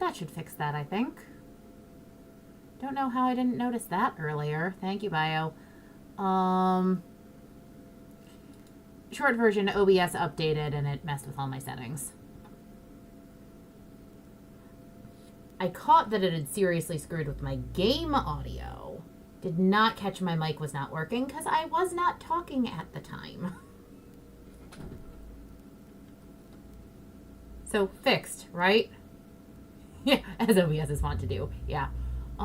that should fix that, I think. Don't know how I didn't notice that earlier. Thank you, Bio. Short version, OBS updated and it messed with all my settings. I caught that it had seriously screwed with my game audio. Did not catch my mic was not working because I was not talking at the time. So, fixed, right? Yeah, as OBS is wont to do. Yeah. So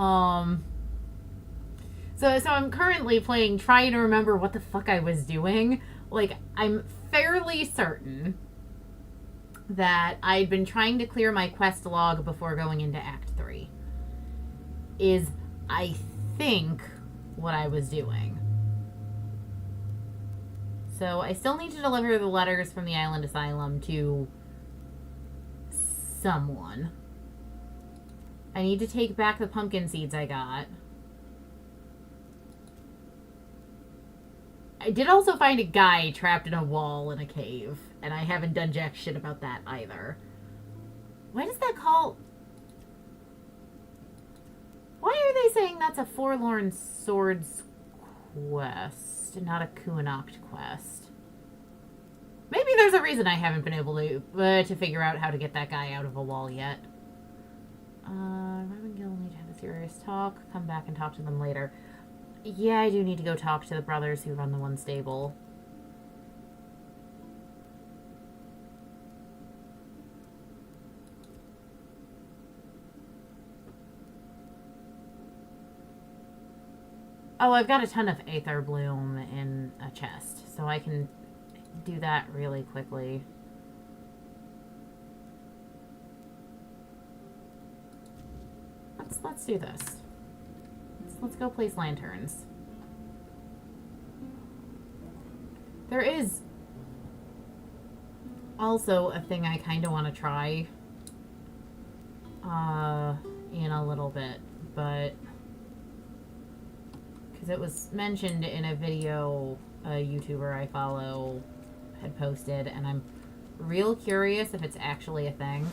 I'm currently playing, trying to remember what the fuck I was doing. Like, I'm fairly certain that I'd been trying to clear my quest log before going into Act 3. Is, I think, what I was doing. So I still need to deliver the letters from the Island Asylum to someone. I need to take back the pumpkin seeds I got. I did also find a guy trapped in a wall in a cave, and I haven't done jack shit about that either. Why does that call... Why are they saying that's a Forlorn Swords quest, not a Kuanacht quest? Maybe there's a reason I haven't been able to figure out how to get that guy out of a wall yet. Rob and Gil need to have a serious talk. Come back and talk to them later. Yeah, I do need to go talk to the brothers who run the one stable. Oh, I've got a ton of Aether Bloom in a chest, so I can do that really quickly. Let's do this. Let's go place lanterns. There is also a thing I kind of want to try in a little bit, but because it was mentioned in a video a YouTuber I follow had posted, and I'm real curious if it's actually a thing.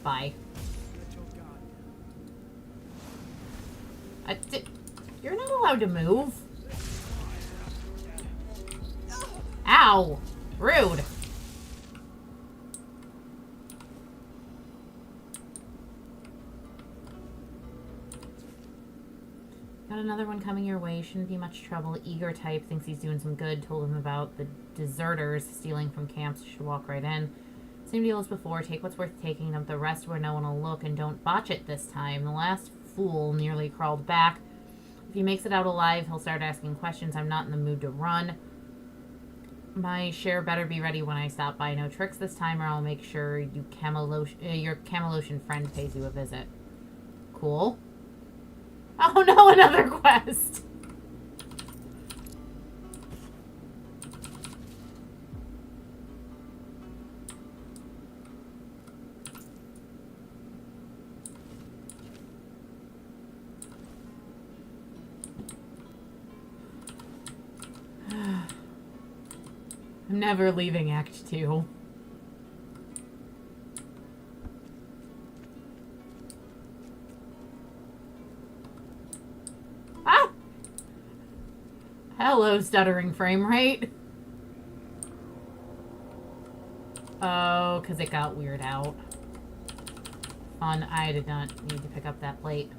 Bye. You're not allowed to move. Ow! Rude. Got another one coming your way. Shouldn't be much trouble. Eager type thinks he's doing some good. Told him about the deserters stealing from camps. Should walk right in. Same deal as before. Take what's worth taking of the rest where no one will look, and don't botch it this time. The last fool nearly crawled back. If he makes it out alive, he'll start asking questions. I'm not in the mood to run. My share better be ready when I stop by. No tricks this time, or I'll make sure your Camelocian friend pays you a visit. Cool. Oh no, another quest! I'm never leaving Act 2. Ah! Hello, stuttering frame rate. Oh, because it got weird out. Fun. I did not need to pick up that plate.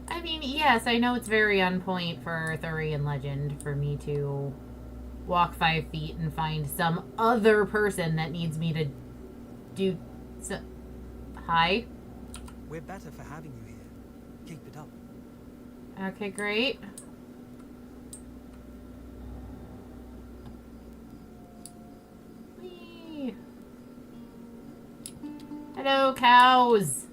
I mean, yes, I know it's very on point for Arthurian legend for me to walk 5 feet and find some other person that needs me to do so. Hi? We're better for having you here. Keep it up. Okay, great. Whee. Hello, cows.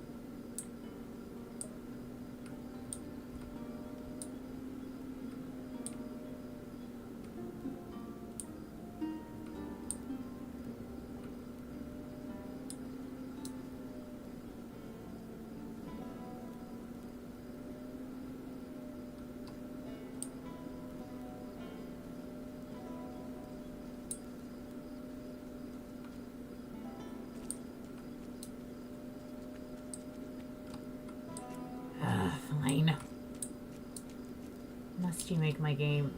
Must you make my game...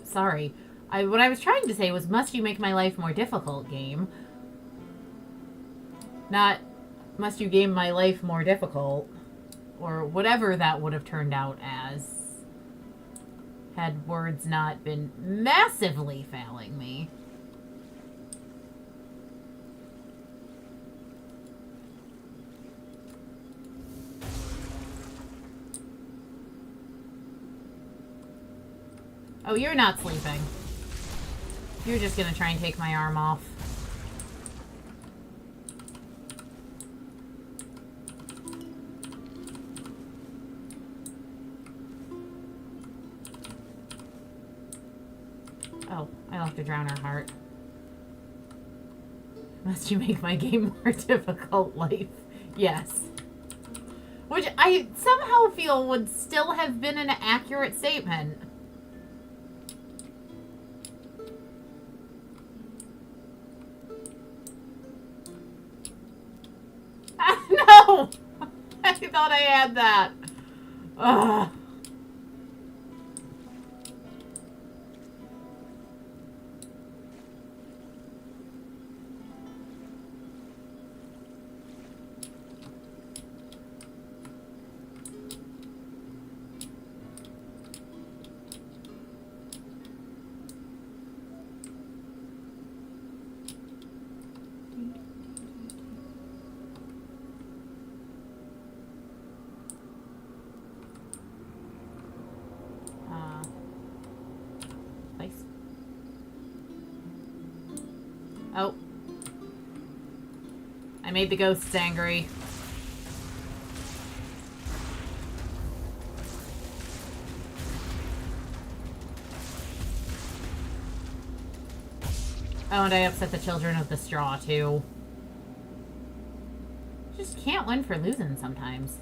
sorry. What I was trying to say was, must you make my life more difficult, game? Not, must you game my life more difficult? Or whatever that would have turned out as. Had words not been massively failing me. Oh, you're not sleeping. You're just gonna try and take my arm off. Oh, I'll have to drown her heart. Must you make my game more difficult, life? Yes. Which I somehow feel would still have been an accurate statement. No! I thought I had that. Ugh. Place. Oh. I made the ghosts angry. Oh, and I upset the children of the straw, too. Just can't win for losing sometimes.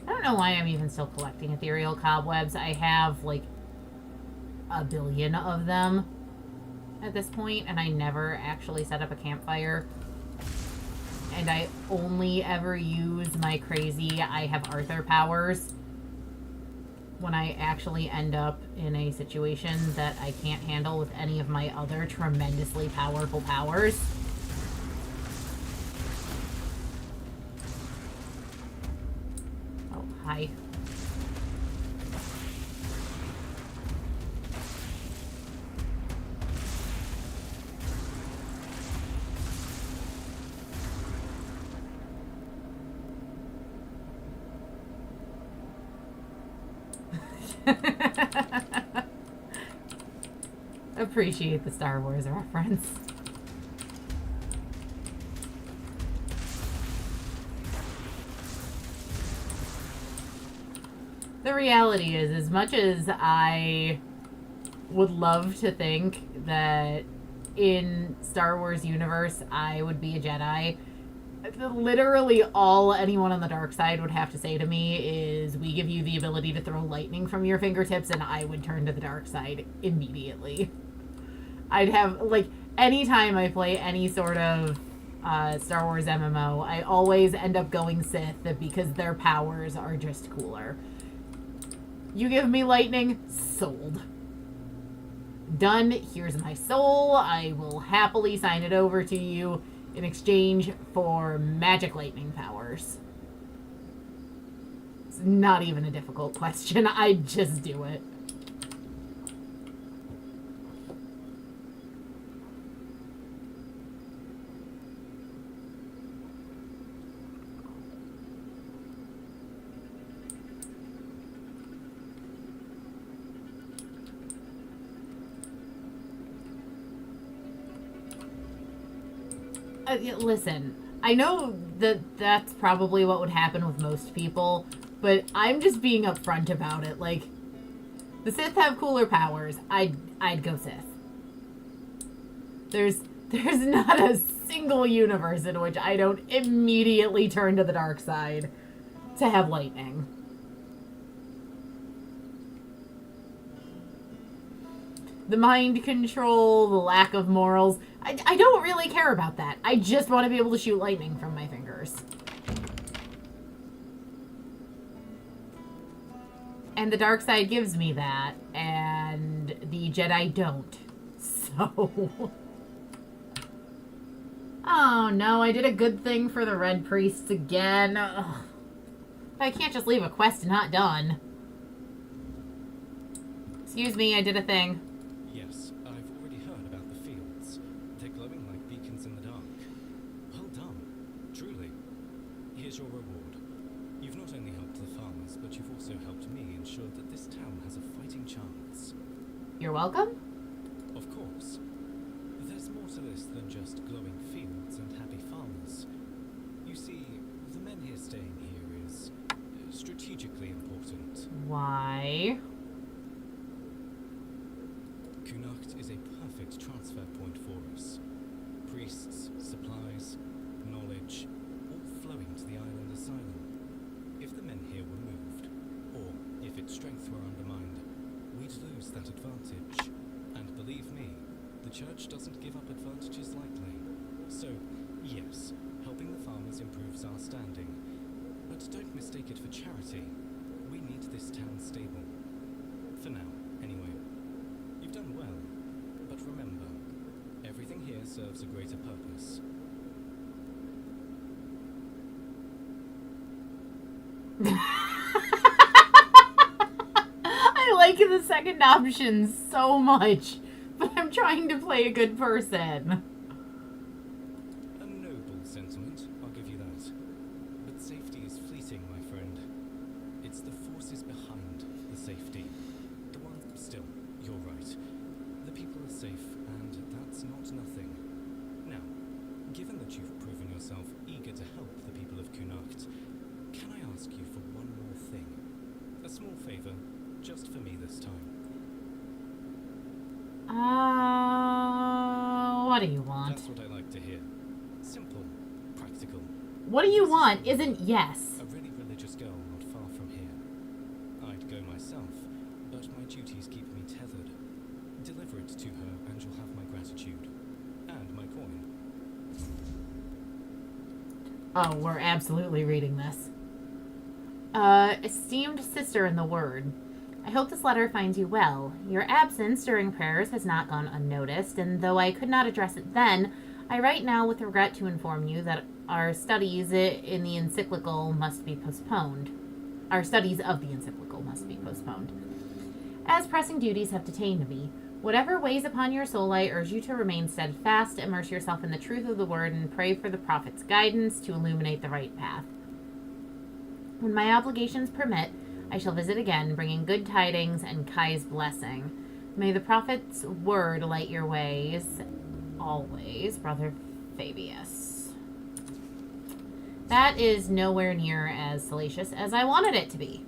I don't know why I'm even still collecting ethereal cobwebs. I have, like, a billion of them at this point, and I never actually set up a campfire. And I only ever use my crazy I have Arthur powers when I actually end up in a situation that I can't handle with any of my other tremendously powerful powers. Oh, hi. Appreciate the Star Wars reference. The reality is, as much as I would love to think that in Star Wars universe I would be a Jedi, literally all anyone on the dark side would have to say to me is, we give you the ability to throw lightning from your fingertips, and I would turn to the dark side immediately. I'd have, like, anytime I play any sort of Star Wars MMO, I always end up going Sith because their powers are just cooler. You give me lightning, sold. Done, here's my soul, I will happily sign it over to you in exchange for magic lightning powers. It's not even a difficult question. I'd just do it. Listen, I know that that's probably what would happen with most people, but I'm just being upfront about it. Like, the Sith have cooler powers. I'd go Sith. There's not a single universe in which I don't immediately turn to the dark side to have lightning. The mind control, the lack of morals. I don't really care about that. I just want to be able to shoot lightning from my fingers. And the dark side gives me that, and the Jedi don't. So... Oh no, I did a good thing for the Red Priests again. Ugh. I can't just leave a quest not done. Excuse me, I did a thing. Yes, I've already heard about the fields. They're glowing like beacons in the dark. Well done, truly. Here's your reward. You've not only helped the farmers, but you've also helped me ensure that this town has a fighting chance. You're welcome? Of course. There's more to this than just glowing fields and happy farmers. You see, the men here staying here is strategically important. Why? Kunacht is a perfect transfer point for us. Priests, supplies, knowledge, all flowing to the island asylum. If the men here were moved, or if its strength were undermined, we'd lose that advantage. And believe me, the church doesn't give up advantages lightly. So, yes, helping the farmers improves our standing. But don't mistake it for charity. We need this town stable. For now, anyway. You've done well. But remember, everything here serves a greater purpose. I like the second option so much, but I'm trying to play a good person. A noble sentiment, I'll give you that. But safety is fleeting, my friend. It's the forces behind the safety. The one still, you're right. The people are safe, and that's not nothing. Now, given that you've proven yourself eager to help the people of Kunacht, can I ask you for one more thing? A small favor, just for me this time. What do you want? That's what I like to hear. Simple, practical. What do you want isn't yes. A really religious girl not far from here. I'd go myself, but my duties keep me tethered. Deliver it to her and you'll have my gratitude. And my coin. Oh, we're absolutely reading this. Esteemed sister in the word, I hope this letter finds you well. Your absence during prayers has not gone unnoticed, and though I could not address it then, I write now with regret to inform you that our studies in the encyclical must be postponed. Our studies of the encyclical must be postponed. As pressing duties have detained me, whatever weighs upon your soul, I urge you to remain steadfast, immerse yourself in the truth of the word, and pray for the prophet's guidance to illuminate the right path. When my obligations permit, I shall visit again, bringing good tidings and Kai's blessing. May the prophet's word light your ways. Always, Brother Fabius. That is nowhere near as salacious as I wanted it to be.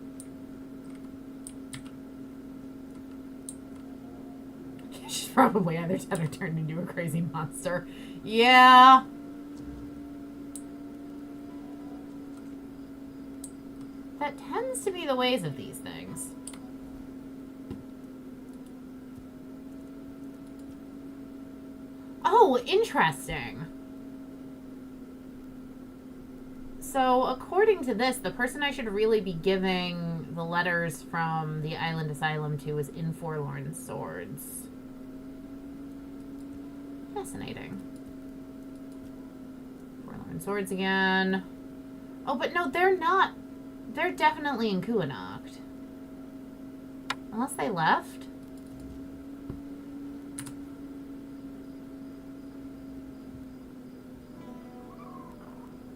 She's probably either dead or turned into a crazy monster. Yeah. That tends to be the ways of these things. Oh, interesting. So, according to this, the person I should really be giving the letters from the Island Asylum to is in Forlorn Swords. Fascinating. Forlorn Swords again. Oh, but no, they're not. They're definitely in Kuanacht. Unless they left.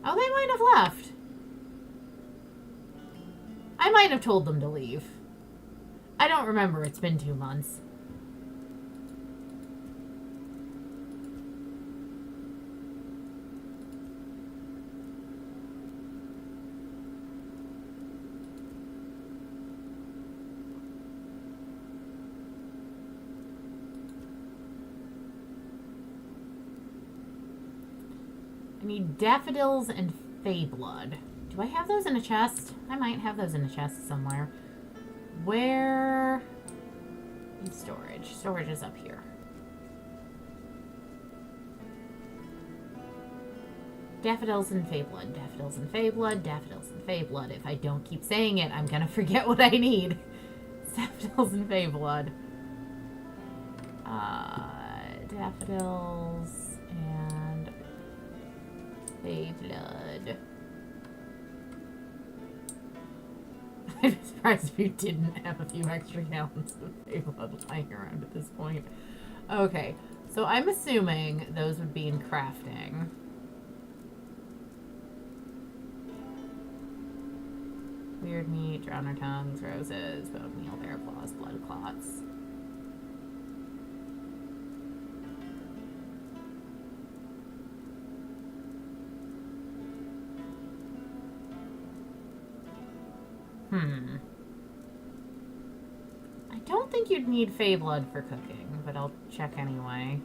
Oh, they might have left. I might have told them to leave. I don't remember. It's been 2 months. I need daffodils and fey blood. Do I have those in a chest? I might have those in a chest somewhere. Where And storage. Storage is up here. Daffodils and Fayblood. Daffodils and Fayblood. Daffodils and Fayblood. If I don't keep saying it, I'm gonna forget what I need. Daffodils and Fayblood. Daffodils and Fayblood. I'd be surprised if you didn't have a few extra gallons of Fayblood lying around at this point. Okay, so I'm assuming those would be in crafting. Weird meat, drowner tongues, roses, bone meal, bear claws, blood clots. I don't think you'd need Fayblood for cooking, but I'll check anyway.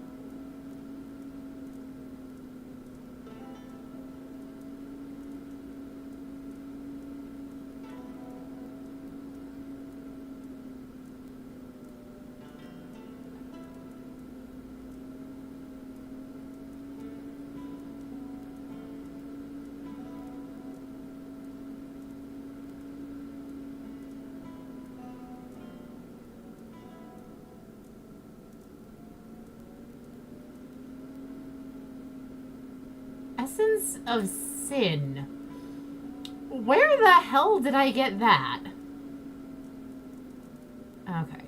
Essence of Sin. Where the hell did I get that? Okay.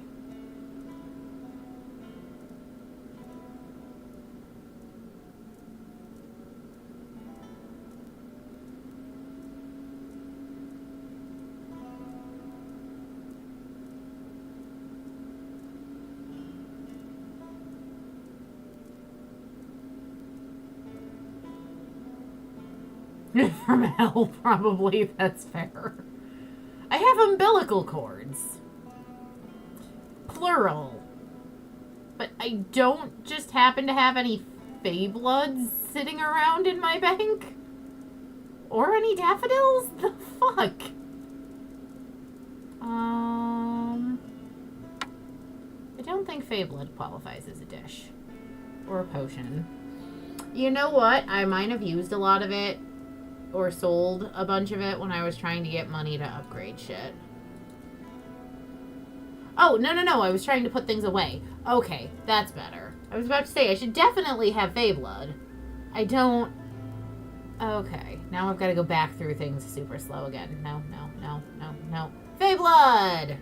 From hell, probably. That's fair. I have umbilical cords. Plural. But I don't just happen to have any Feybloods sitting around in my bank? Or any daffodils? The fuck? I don't think Feyblood qualifies as a dish. Or a potion. You know what? I might have used a lot of it or sold a bunch of it when I was trying to get money to upgrade shit. Oh, no. I was trying to put things away. Okay, that's better. I was about to say, I should definitely have Feyblood. I don't... Okay, now I've got to go back through things super slow again. No. Feyblood!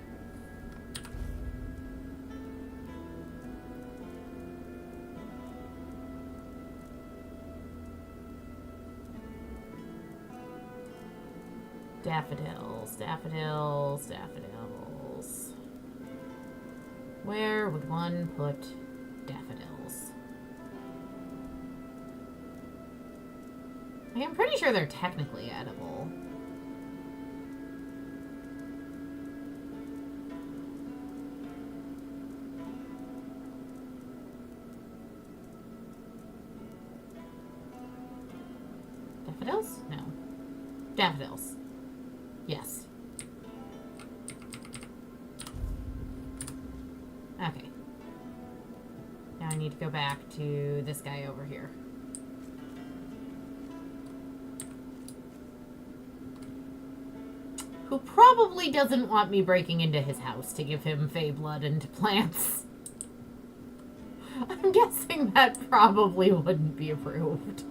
Daffodils. Where would one put daffodils? I'm pretty sure they're technically edible. Daffodils? No. Daffodils. Yes. Okay. Now I need to go back to this guy over here. Who probably doesn't want me breaking into his house to give him Feyblood and plants. I'm guessing that probably wouldn't be approved.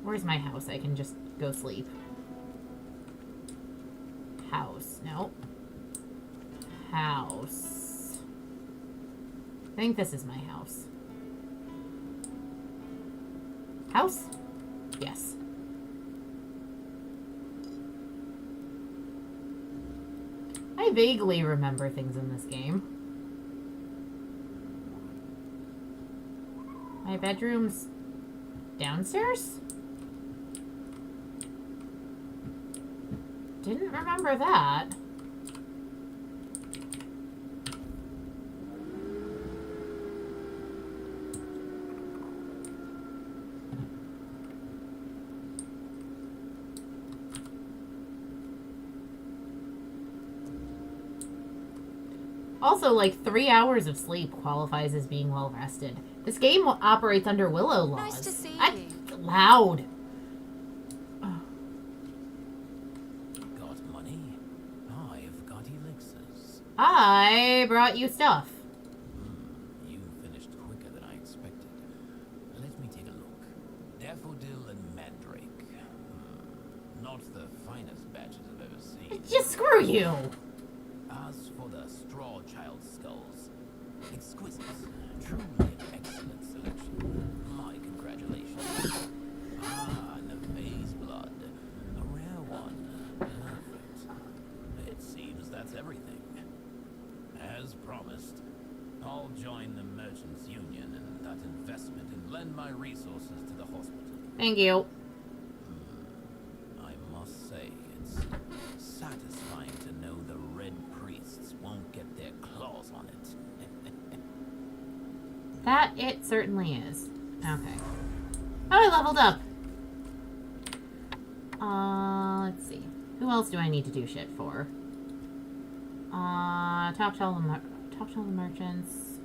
Where's my house? I can just go sleep. House. Nope. House. I think this is my house. House? Yes. I vaguely remember things in this game. My bedroom's downstairs? Didn't remember that. Also, like, 3 hours of sleep qualifies as being well rested. This game operates under Willow laws. Nice to see I'm you. loud. Got money? I've got elixirs. I brought you stuff. You finished quicker than I expected. Let me take a look. Daffodil and Mandrake. Not the finest batches I've ever seen. Just screw you. As for the Straw Child skulls, exquisite. Truly an excellent selection. My congratulations. And the phase blood. A rare one. Perfect. It seems that's everything. As promised, I'll join the Merchants Union and that investment and lend my resources to the hospital. Thank you. I must say, it's satisfying to know the Red Priests won't get their claws on it. That it certainly is. Okay. Oh, I leveled up. Let's see. Who else do I need to do shit for? Talk to all the merchants.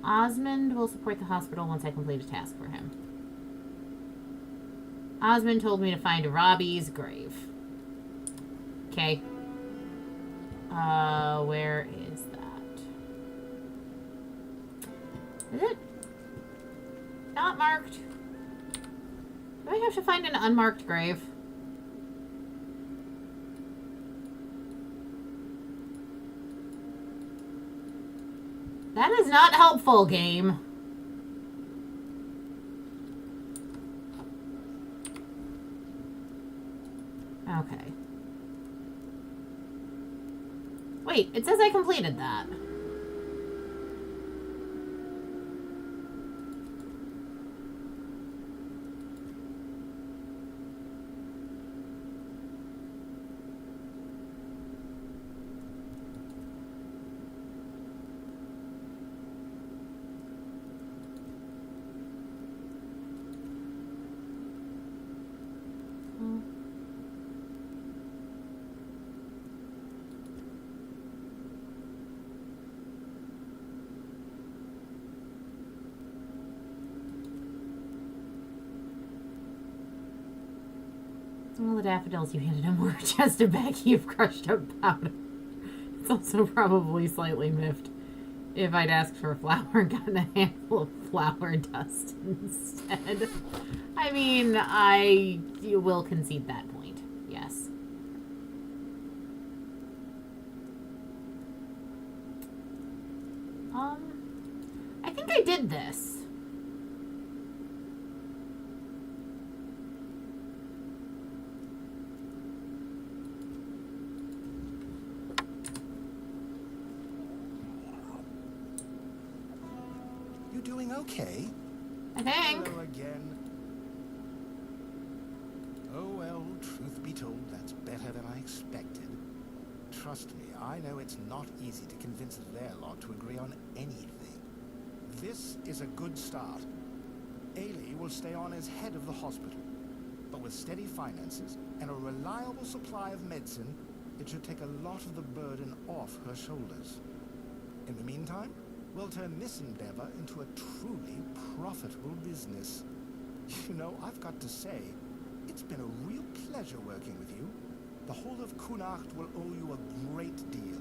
Osmond will support the hospital once I complete a task for him. Osmond told me to find Robbie's grave. Okay. Where is that? Is it not marked? Do I have to find an unmarked grave? That is not helpful, game. Okay. Wait, it says I completed that. All the daffodils you handed him were just a baggie of crushed up powder. It's also probably slightly miffed if I'd asked for a flower and gotten a handful of flower dust instead. I mean, you will concede that point. Yes. I think I did this. You doing okay? I think. Hello again. Oh well, truth be told, that's better than I expected. Trust me, I know it's not easy to convince their lot to agree on anything. This is a good start. Ailey will stay on as head of the hospital. But with steady finances and a reliable supply of medicine, it should take a lot of the burden off her shoulders. In the meantime, we'll turn this endeavor into a truly profitable business. You know, I've got to say, it's been a real pleasure working with you. The whole of Kunacht will owe you a great deal.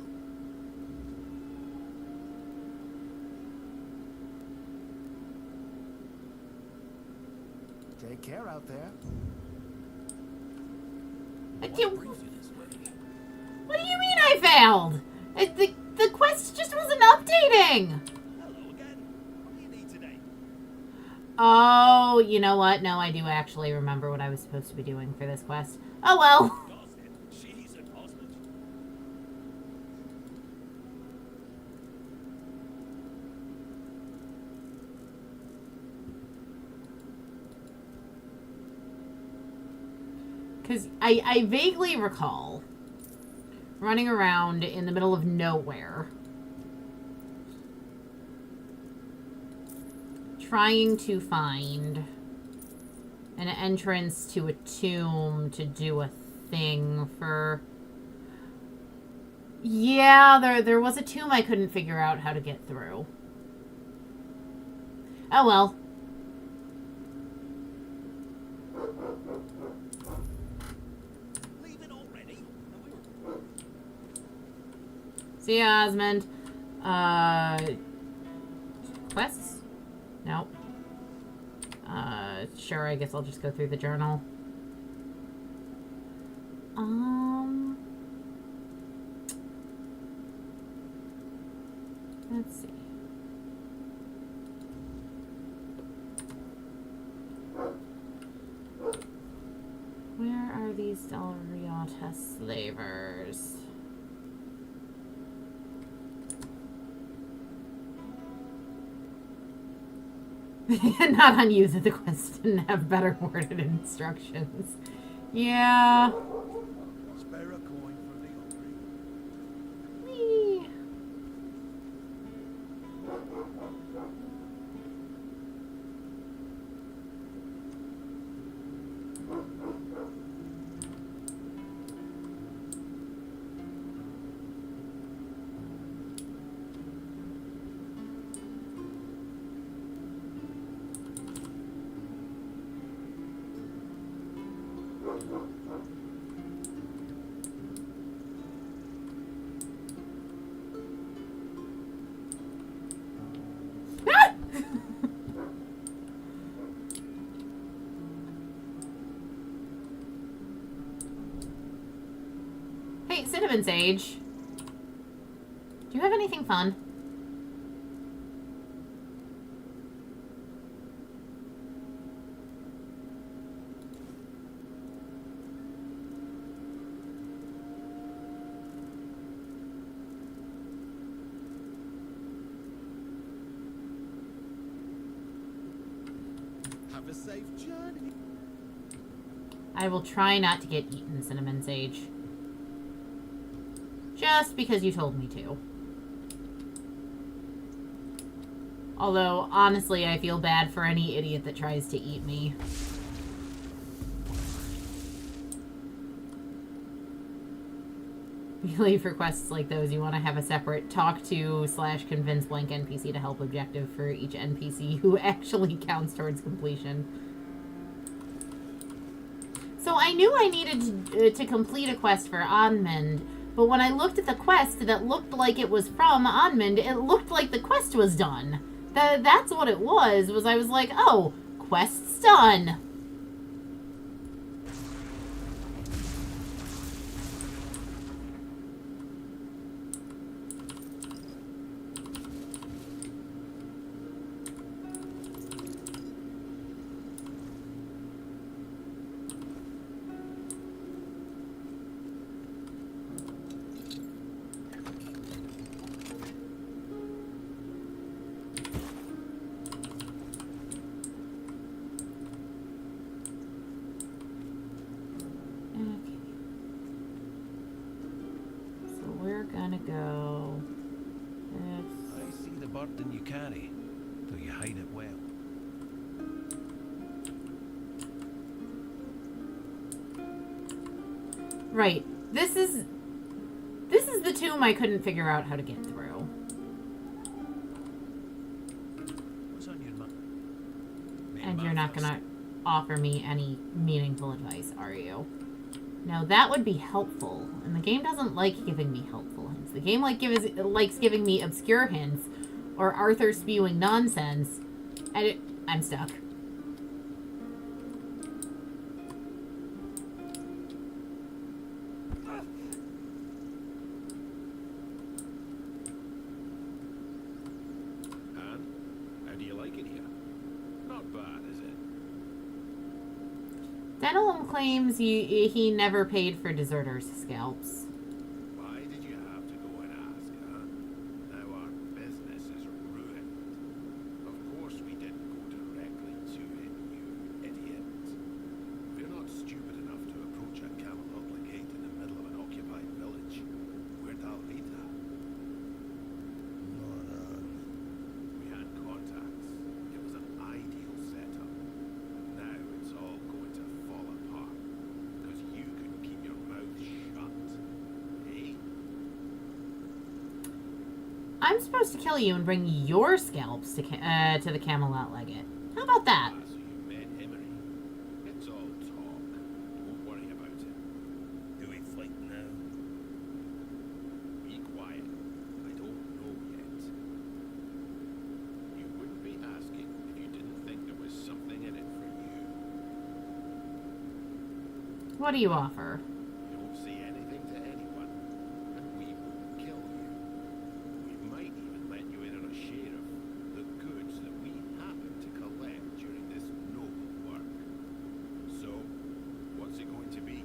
Take care out there. What What brings you this way? do you mean I failed? The quest just wasn't updating. Hello again. What do you need today? Oh, you know what? No, I do actually remember what I was supposed to be doing for this quest. Oh well. Gossip. She's an husband. Because I vaguely recall running around in the middle of nowhere trying to find an entrance to a tomb to do a thing for... Yeah, there was a tomb I couldn't figure out how to get through. Oh well. Leave it already. See ya, Osmond. Quests? Nope. Sure, I guess I'll just go through the journal. Let's see. Where are these Del Riata slavers? Not on you that the quest didn't have better worded instructions. Yeah. Spare a coin for the hungry. Whee. Hey, Cinnamon Sage. Do you have anything fun? Have a safe journey. I will try not to get eaten, Cinnamon Sage. Just because you told me to. Although, honestly, I feel bad for any idiot that tries to eat me. Really, for quests like those, you want to have a separate talk to / convince blank NPC to help objective for each NPC who actually counts towards completion. So I knew I needed to complete a quest for Onmend, but when I looked at the quest that looked like it was from Onmend, it looked like the quest was done. That's what it was I was like, oh, quest's done. Gonna go this. I see the burden you carry, though you hide it well. Right. This is the tomb I couldn't figure out how to get through. What's on your mind? And you're not gonna offer me any meaningful advice, are you? Now that would be helpful, and the game doesn't like giving me helpful hints. The game likes giving me obscure hints, or Arthur spewing nonsense, and I'm stuck. And how do you like it here? Not bad, is it? Denelum claims he never paid for deserters' scalps. Why did you have to go and ask, huh? Now our business is ruined. Of course we didn't go directly to it, you idiot. We're not stupid enough to approach a Camelot legate in the middle of an occupied village. We're Dalvita. We had contacts. It was an ideal setup. Now it's all going to fall apart because you couldn't keep your mouth shut. I'm supposed to kill you and bring your scalps to the Camelot Legate. How about that? Ah, so you met Emery. It's all talk. Don't worry about it. Do we fight now? Be quiet. I don't know yet. You wouldn't be asking if you didn't think there was something in it for you. What do you offer? Don't say anything to anyone, and we won't kill you. We might even let you in on a share of the goods that we happen to collect during this noble work. So, what's it going to be?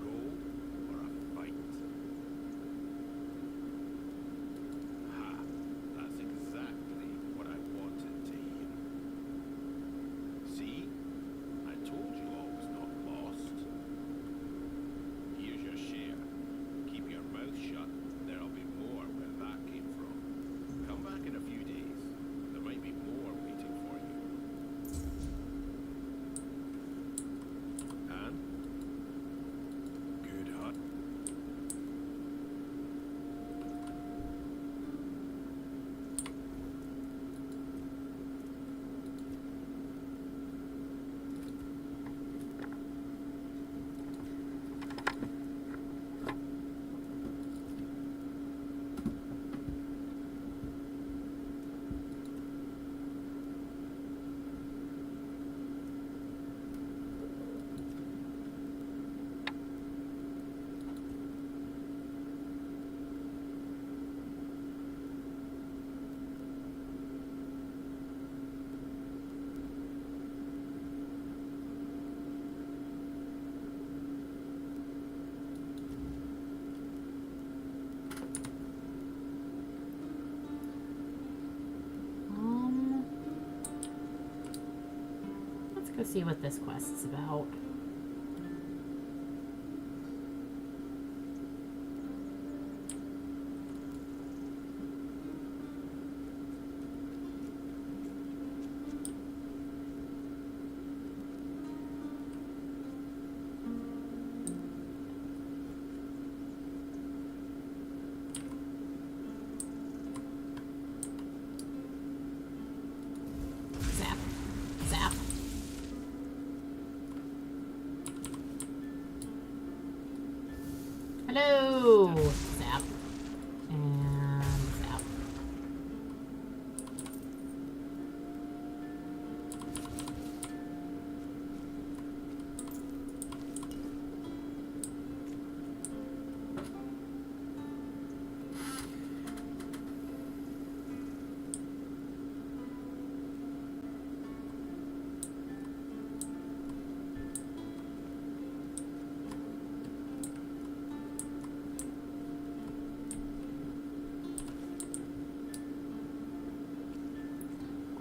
Gold or a fight? Ha! That's exactly what I wanted to hear. See? I told you all was not lost. Here's your share. Keep your mouth shut. There'll be more where that came from. Come back in a few days. There might be more waiting for you. And? Good hunt. Let's go see what this quest's about. Zap. Zap. Hello! Zap. And zap.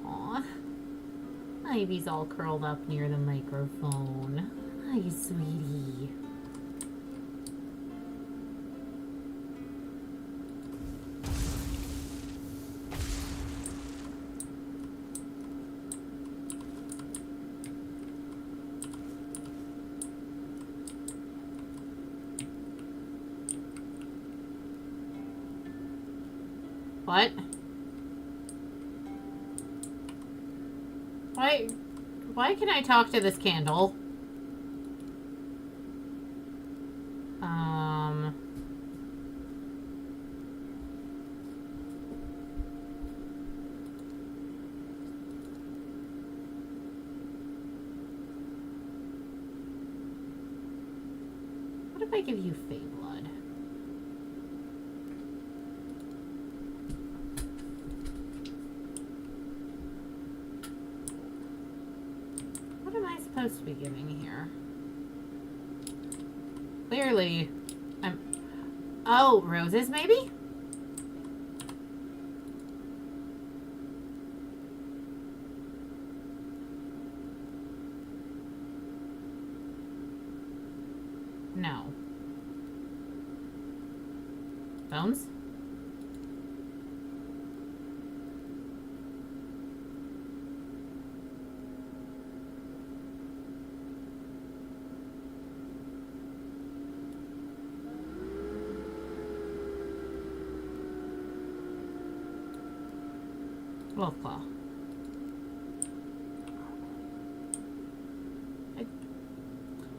Aw. Ivy's all curled up near the microphone. Hi, sweetie. What? Why can I talk to this candle? What if I give you Fey Blood? What am I supposed to be giving here? Clearly, I'm... Oh, roses maybe? No. Bones? Wolf Claw.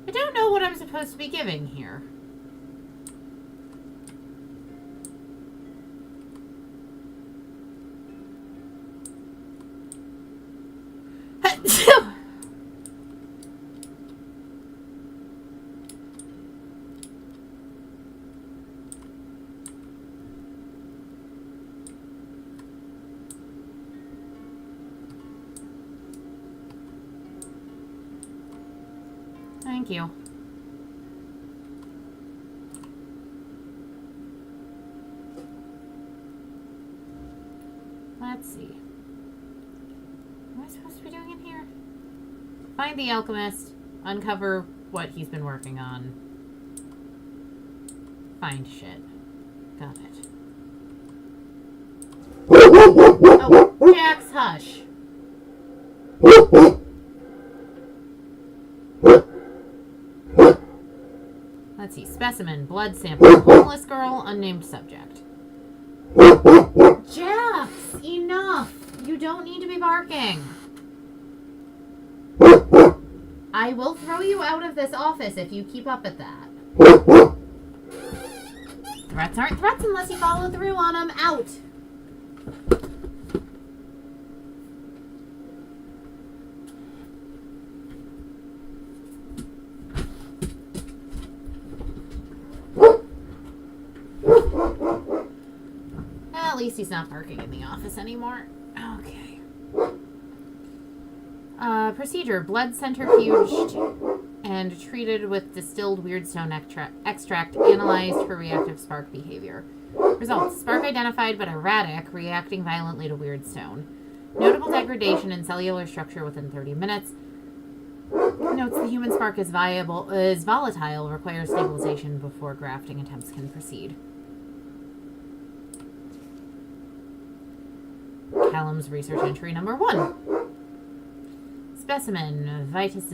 I don't know what I'm supposed to be giving here. Thank you. Let's see. What am I supposed to be doing in here? Find the alchemist. Uncover what he's been working on. Find shit. Got it. Oh, Jax, hush. Let's see. Specimen, blood sample, homeless girl, unnamed subject. Jax, enough. You don't need to be barking. I will throw you out of this office if you keep up at that. Threats aren't threats unless you follow through on them. Out. At least he's not barking in the office anymore. Okay. Procedure. Blood centrifuged and treated with distilled weirdstone extract analyzed for reactive spark behavior. Results. Spark identified but erratic, reacting violently to weirdstone. Notable degradation in cellular structure within 30 minutes. Notes the human spark is volatile, requires stabilization before grafting attempts can proceed. Callum's research entry number 1. Specimen, Vitis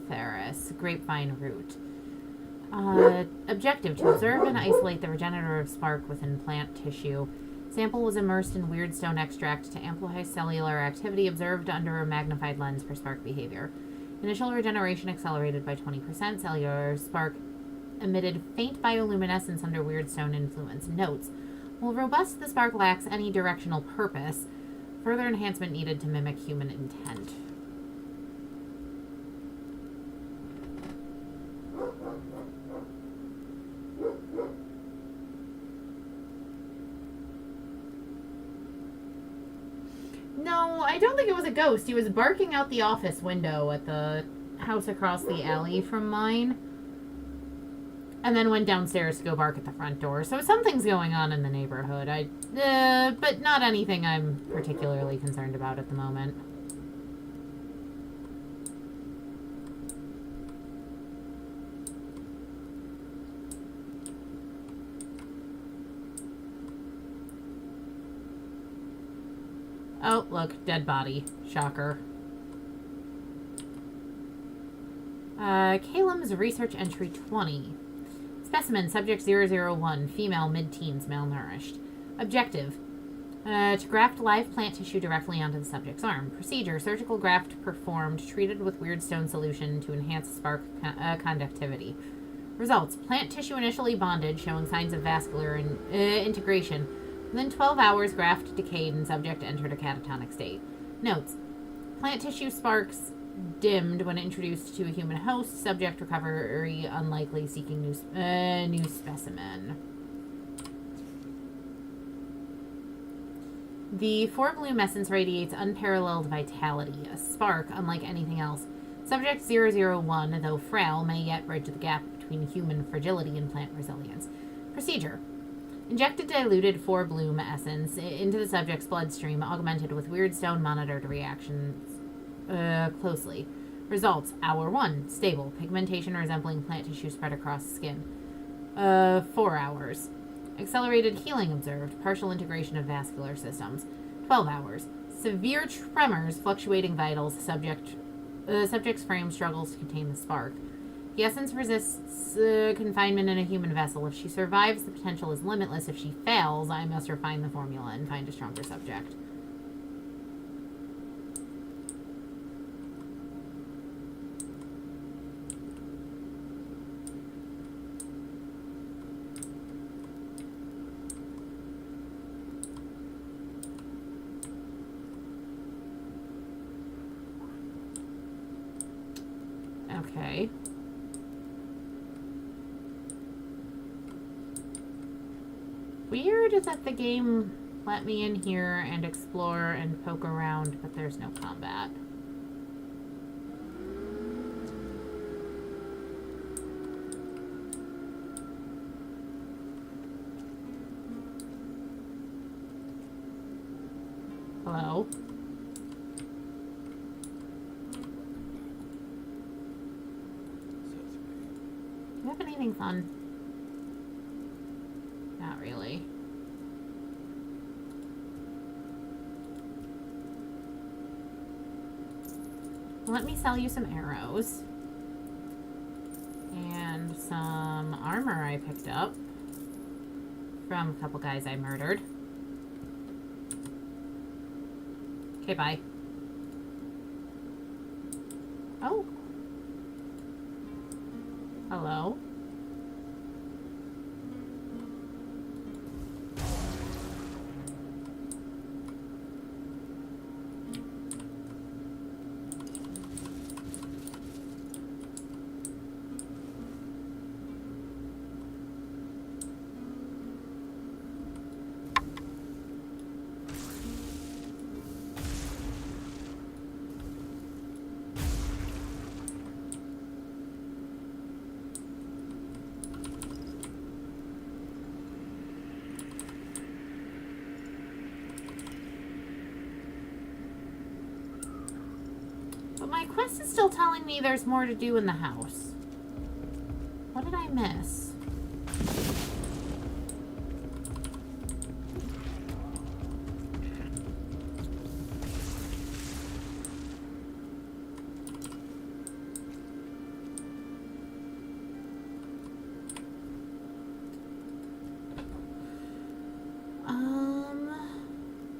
viniferaris, grapevine root. Objective, to observe and isolate the regenerative spark within plant tissue. Sample was immersed in weirdstone extract to amplify cellular activity observed under a magnified lens for spark behavior. Initial regeneration accelerated by 20%. Cellular spark emitted faint bioluminescence under weirdstone influence. Notes. While robust, the spark lacks any directional purpose. Further enhancement needed to mimic human intent. No, I don't think it was a ghost. He was barking out the office window at the house across the alley from mine. And then went downstairs to go bark at the front door. So something's going on in the neighborhood. But not anything I'm particularly concerned about at the moment. Oh, look, dead body. Shocker. Calum's research entry 20. Specimen, subject 001, female, mid-teens, malnourished. Objective, to graft live plant tissue directly onto the subject's arm. Procedure, surgical graft performed, treated with weirdstone solution to enhance spark conductivity. Results, plant tissue initially bonded, showing signs of vascular integration. Within 12 hours, graft decayed and subject entered a catatonic state. Notes, plant tissue sparks dimmed when introduced to a human host. Subject recovery unlikely, seeking new specimen. The four-bloom essence radiates unparalleled vitality, a spark unlike anything else. Subject 001, though frail, may yet bridge the gap between human fragility and plant resilience. Procedure. Injected diluted four-bloom essence into the subject's bloodstream, augmented with weirdstone monitored reactions closely. Results, hour 1, stable, pigmentation resembling plant tissue spread across skin. 4 hours. Accelerated healing observed, partial integration of vascular systems. 12 hours. Severe tremors, fluctuating vitals, subject's frame struggles to contain the spark. The essence resists confinement in a human vessel. If she survives, the potential is limitless. If she fails, I must refine the formula and find a stronger subject. Okay. Weird that the game let me in here and explore and poke around, but there's no combat. Hello? Do you have anything fun? Not really. Let me sell you some arrows. And some armor I picked up from a couple guys I murdered. Okay, bye. Oh. Hello. But my quest is still telling me there's more to do in the house. What did I miss?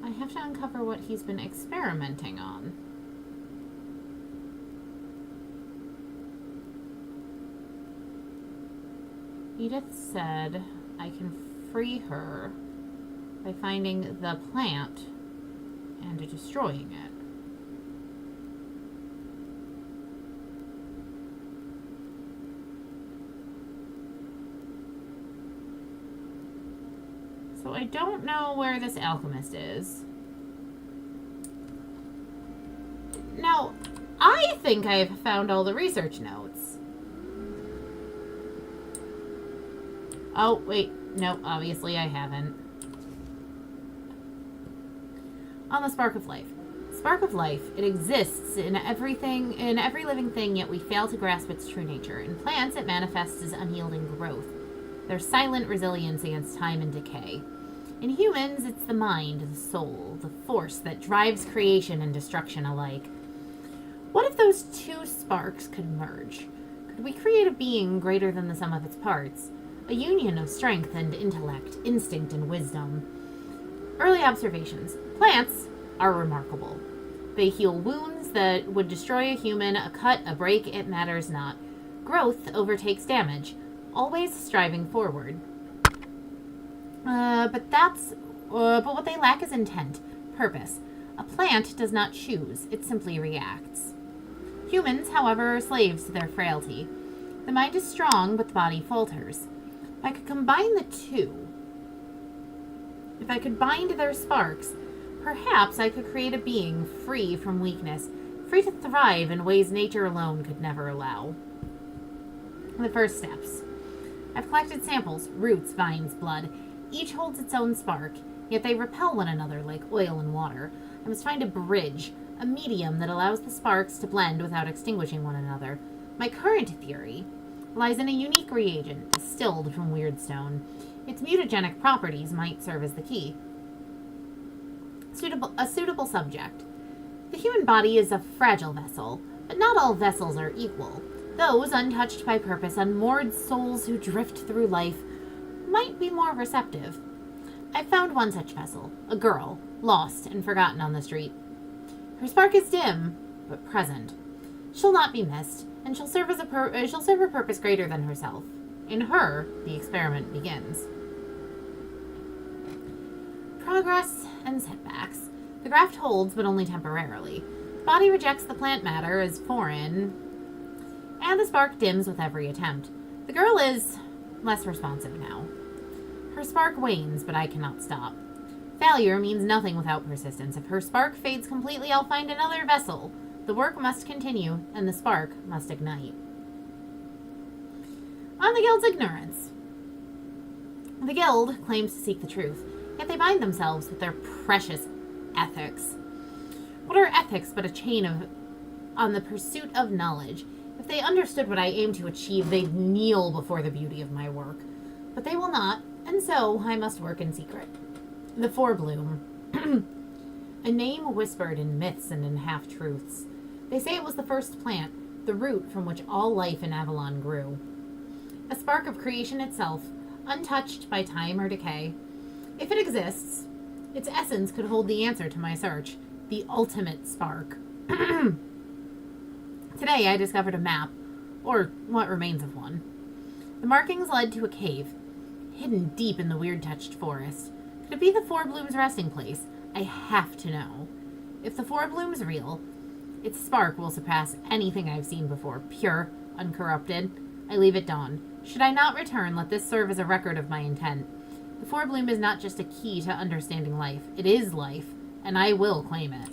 I have to uncover what he's been experimenting on. Edith said I can free her by finding the plant and destroying it. So I don't know where this alchemist is. Now, I think I've found all the research notes. Oh, wait. No, obviously I haven't. On the spark of life. Spark of life. It exists in everything, in every living thing, yet we fail to grasp its true nature. In plants, it manifests as unyielding growth. Their silent resilience against time and decay. In humans, it's the mind, the soul, the force that drives creation and destruction alike. What if those two sparks could merge? Could we create a being greater than the sum of its parts? A union of strength and intellect, instinct and wisdom. Early observations. Plants are remarkable. They heal wounds that would destroy a human, a cut, a break, it matters not. Growth overtakes damage, always striving forward. But what they lack is intent, purpose. A plant does not choose, it simply reacts. Humans, however, are slaves to their frailty. The mind is strong, but the body falters. If I could combine the two, if I could bind their sparks, perhaps I could create a being free from weakness, free to thrive in ways nature alone could never allow. The first steps. I've collected samples, roots, vines, blood. Each holds its own spark, yet they repel one another like oil and water. I must find a bridge, a medium that allows the sparks to blend without extinguishing one another. My current theory lies in a unique reagent, distilled from weirdstone. Its mutagenic properties might serve as the key. A suitable subject. The human body is a fragile vessel, but not all vessels are equal. Those untouched by purpose, unmoored souls who drift through life, might be more receptive. I found one such vessel, a girl, lost and forgotten on the street. Her spark is dim, but present. She'll not be missed, and she'll serve a purpose greater than herself. In her, the experiment begins. Progress and setbacks. The graft holds, but only temporarily. The body rejects the plant matter as foreign, and the spark dims with every attempt. The girl is less responsive now. Her spark wanes, but I cannot stop. Failure means nothing without persistence. If her spark fades completely, I'll find another vessel. The work must continue, and the spark must ignite. On the Guild's ignorance. The Guild claims to seek the truth, yet they bind themselves with their precious ethics. What are ethics but a chain on the pursuit of knowledge? If they understood what I aim to achieve, they'd kneel before the beauty of my work. But they will not, and so I must work in secret. The Forebloom. A name whispered in myths and in half-truths. They say it was the first plant, the root from which all life in Avalon grew. A spark of creation itself, untouched by time or decay. If it exists, its essence could hold the answer to my search, the ultimate spark. Today I discovered a map, or what remains of one. The markings led to a cave, hidden deep in the weird-touched forest. Could it be the Forebloom's resting place? I have to know. If the Forebloom's real, its spark will surpass anything I've seen before, pure, uncorrupted. I leave at dawn. Should I not return, let this serve as a record of my intent. The Forebloom is not just a key to understanding life. It is life, and I will claim it.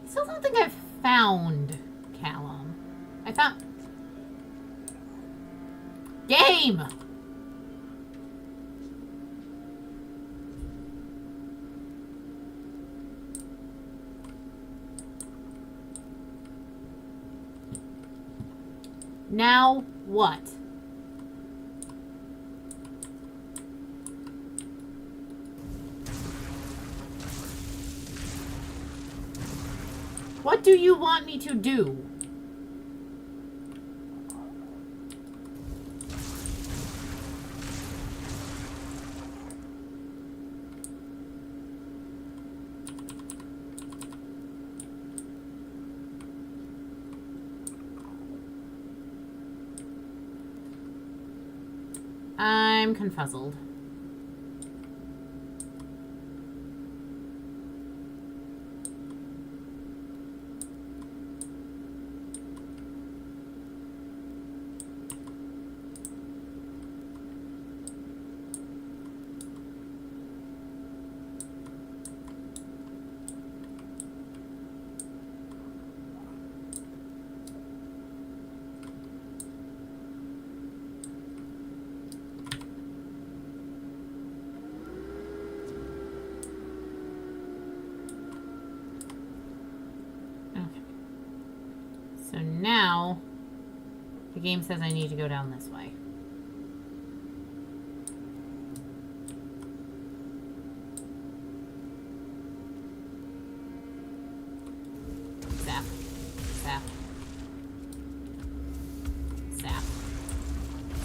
Still don't think I've found Callum. I found... Game! Now what? What do you want me to do? I'm confuzzled. So now, the game says I need to go down this way. Zap. Zap. Zap.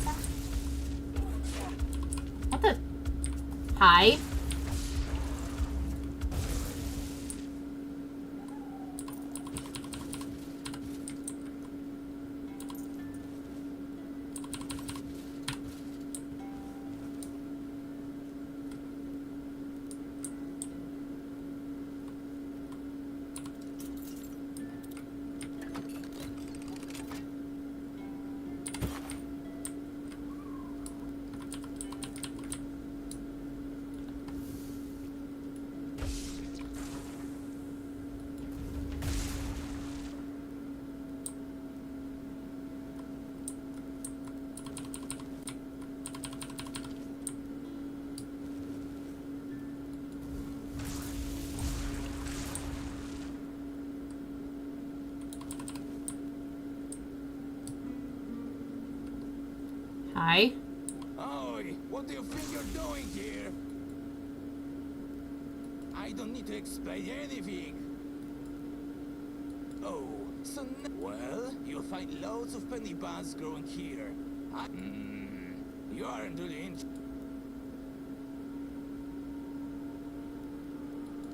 Zap. What the? Hi? Hi. Oi, what do you think you're doing here? I don't need to explain anything. Oh, so well, you'll find loads of penny buds growing here. You aren't really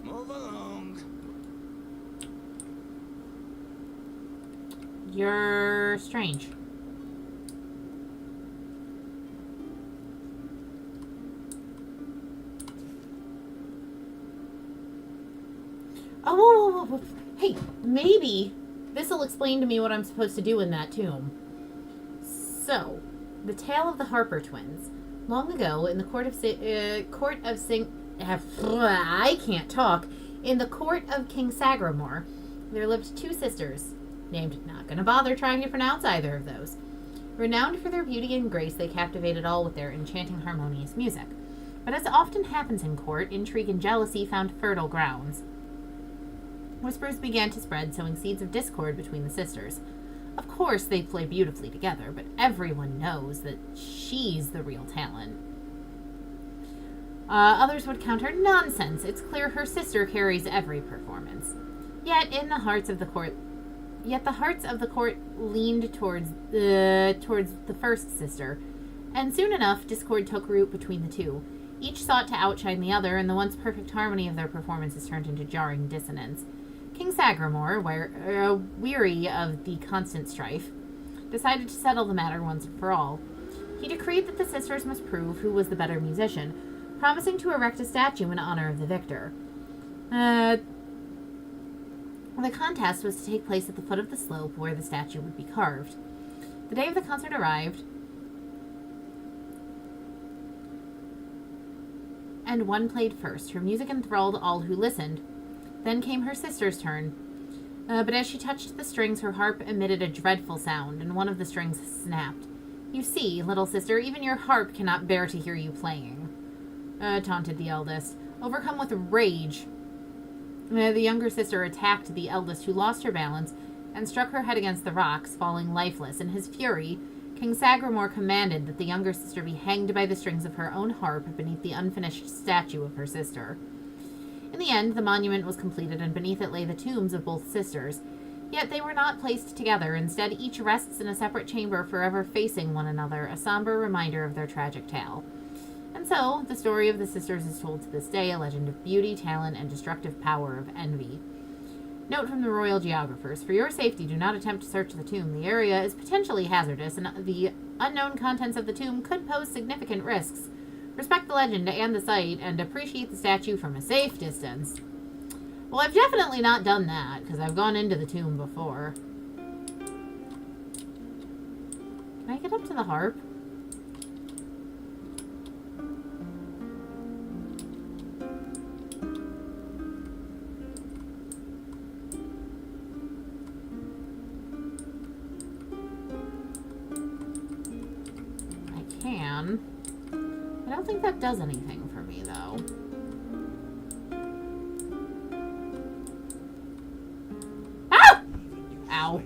Move along. You're strange. Oh, whoa, whoa, whoa, whoa. Hey, maybe this will explain to me what I'm supposed to do in that tomb. So, the tale of the Harper twins. Long ago, in the I can't talk. In the court of King Sagramore, there lived two sisters, named, not gonna bother trying to pronounce either of those. Renowned for their beauty and grace, they captivated all with their enchanting harmonious music. But as often happens in court, intrigue and jealousy found fertile grounds. Whispers began to spread, sowing seeds of discord between the sisters. Of course, they play beautifully together, but everyone knows that she's the real talent. Others would counter, nonsense. It's clear her sister carries every performance. Yet the hearts of the court leaned towards the first sister, and soon enough, discord took root between the two. Each sought to outshine the other, and the once perfect harmony of their performances turned into jarring dissonance. King Sagramore, weary of the constant strife, decided to settle the matter once and for all. He decreed that the sisters must prove who was the better musician, promising to erect a statue in honor of the victor. The contest was to take place at the foot of the slope where the statue would be carved. The day of the concert arrived, and one played first. Her music enthralled all who listened. Then came her sister's turn. But as she touched the strings, her harp emitted a dreadful sound, and one of the strings snapped. You see, little sister, even your harp cannot bear to hear you playing, taunted the eldest. Overcome with rage, the younger sister attacked the eldest, who lost her balance and struck her head against the rocks, falling lifeless. In his fury, King Sagramore commanded that the younger sister be hanged by the strings of her own harp beneath the unfinished statue of her sister. In the end, the monument was completed, and beneath it lay the tombs of both sisters. Yet they were not placed together. Instead, each rests in a separate chamber, forever facing one another, a somber reminder of their tragic tale. And so, the story of the sisters is told to this day, a legend of beauty, talent, and destructive power of envy. Note from the royal geographers, for your safety, do not attempt to search the tomb. The area is potentially hazardous, and the unknown contents of the tomb could pose significant risks. Respect the legend and the site, and appreciate the statue from a safe distance. Well, I've definitely not done that, because I've gone into the tomb before. Can I get up to the harp? I can. I don't think that does anything for me, though. Ah! Ow.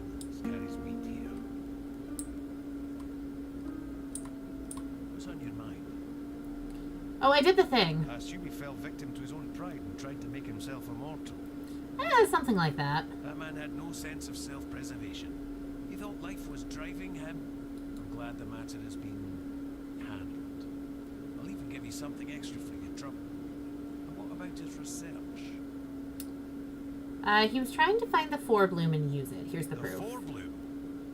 What's on your mind? Oh, I did the thing. I assume he fell victim to his own pride and tried to make himself immortal. Something like that. That man had no sense of self-preservation. He thought life was driving him. I'm glad the matter has been handled. I'll even give you something extra for your trouble. And what about his research? He was trying to find the forebloom and use it. Here's the proof. Forebloom?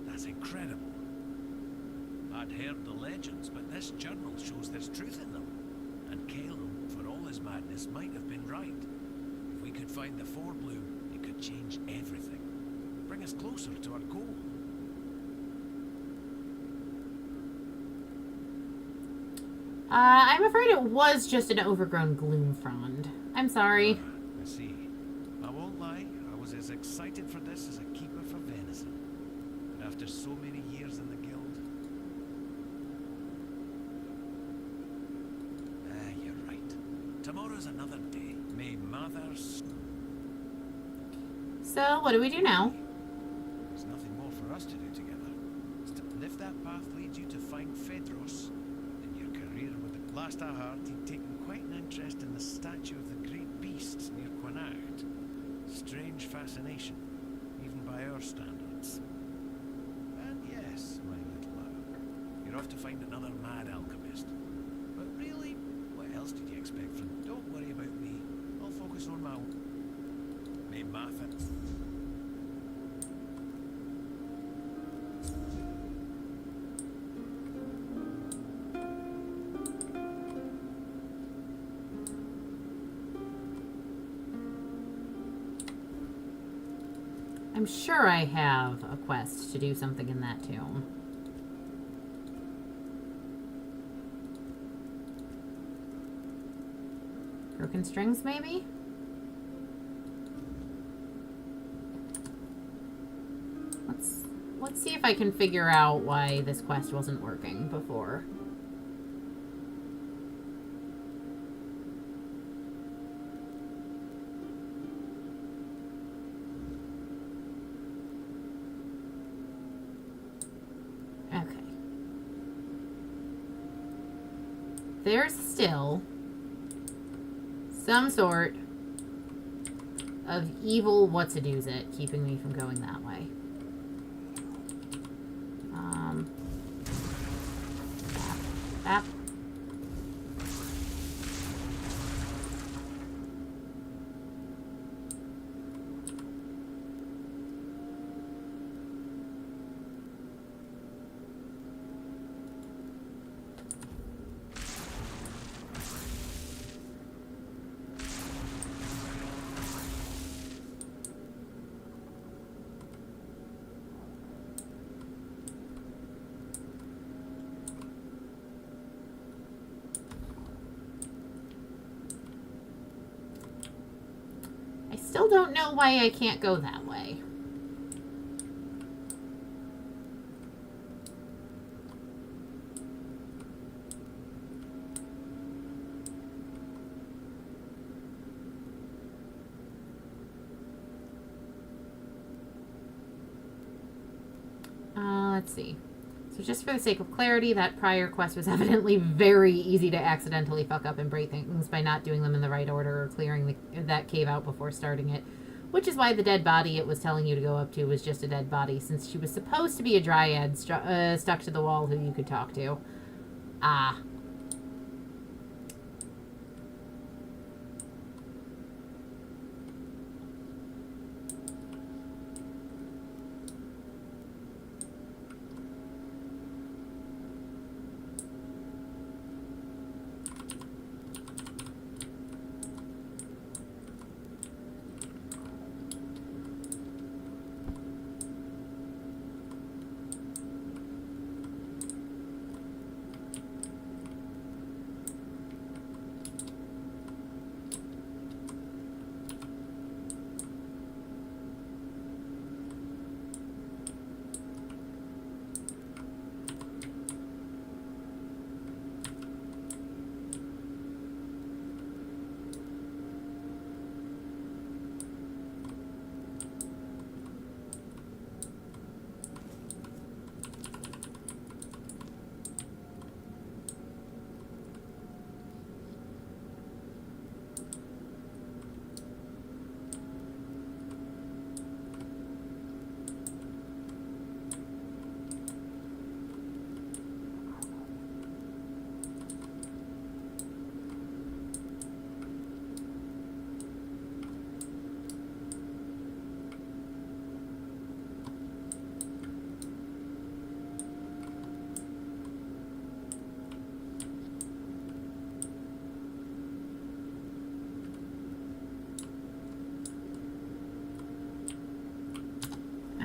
That's incredible. I'd heard the legends, but this journal shows there's truth in them. And Caleb, for all his madness, might have been right. If we could find the forebloom, it could change everything. Bring us closer to our goal. I'm afraid it was just an overgrown gloom frond. I'm sorry. I see. I won't lie, I was as excited for this as a keeper for venison. But after so many years in the guild... you're right. Tomorrow's another day. May mothers... So, what do we do now? There's nothing more for us to do together. Lift that that path leads you to find Phaedros, in your career with the last I heard, he'd taken quite an interest in the statue of the great beasts near Quanacht. Strange fascination, even by our standards. And yes, my little you're off to find another mad alchemist. But really, what else did you expect from... Don't worry about me. I'll focus on my... Me Martha. I'm sure I have a quest to do something in that tomb. Broken strings, maybe? Let's see if I can figure out why this quest wasn't working before. Okay. There's still some sort of evil what's-a-do's-it keeping me from going that way. Bap. Still don't know why I can't go that way. Let's see. So just for the sake of clarity, that prior quest was evidently very easy to accidentally fuck up and break things by not doing them in the right order or clearing that cave out before starting it. Which is why the dead body it was telling you to go up to was just a dead body, since she was supposed to be a dryad stuck to the wall who you could talk to. Ah.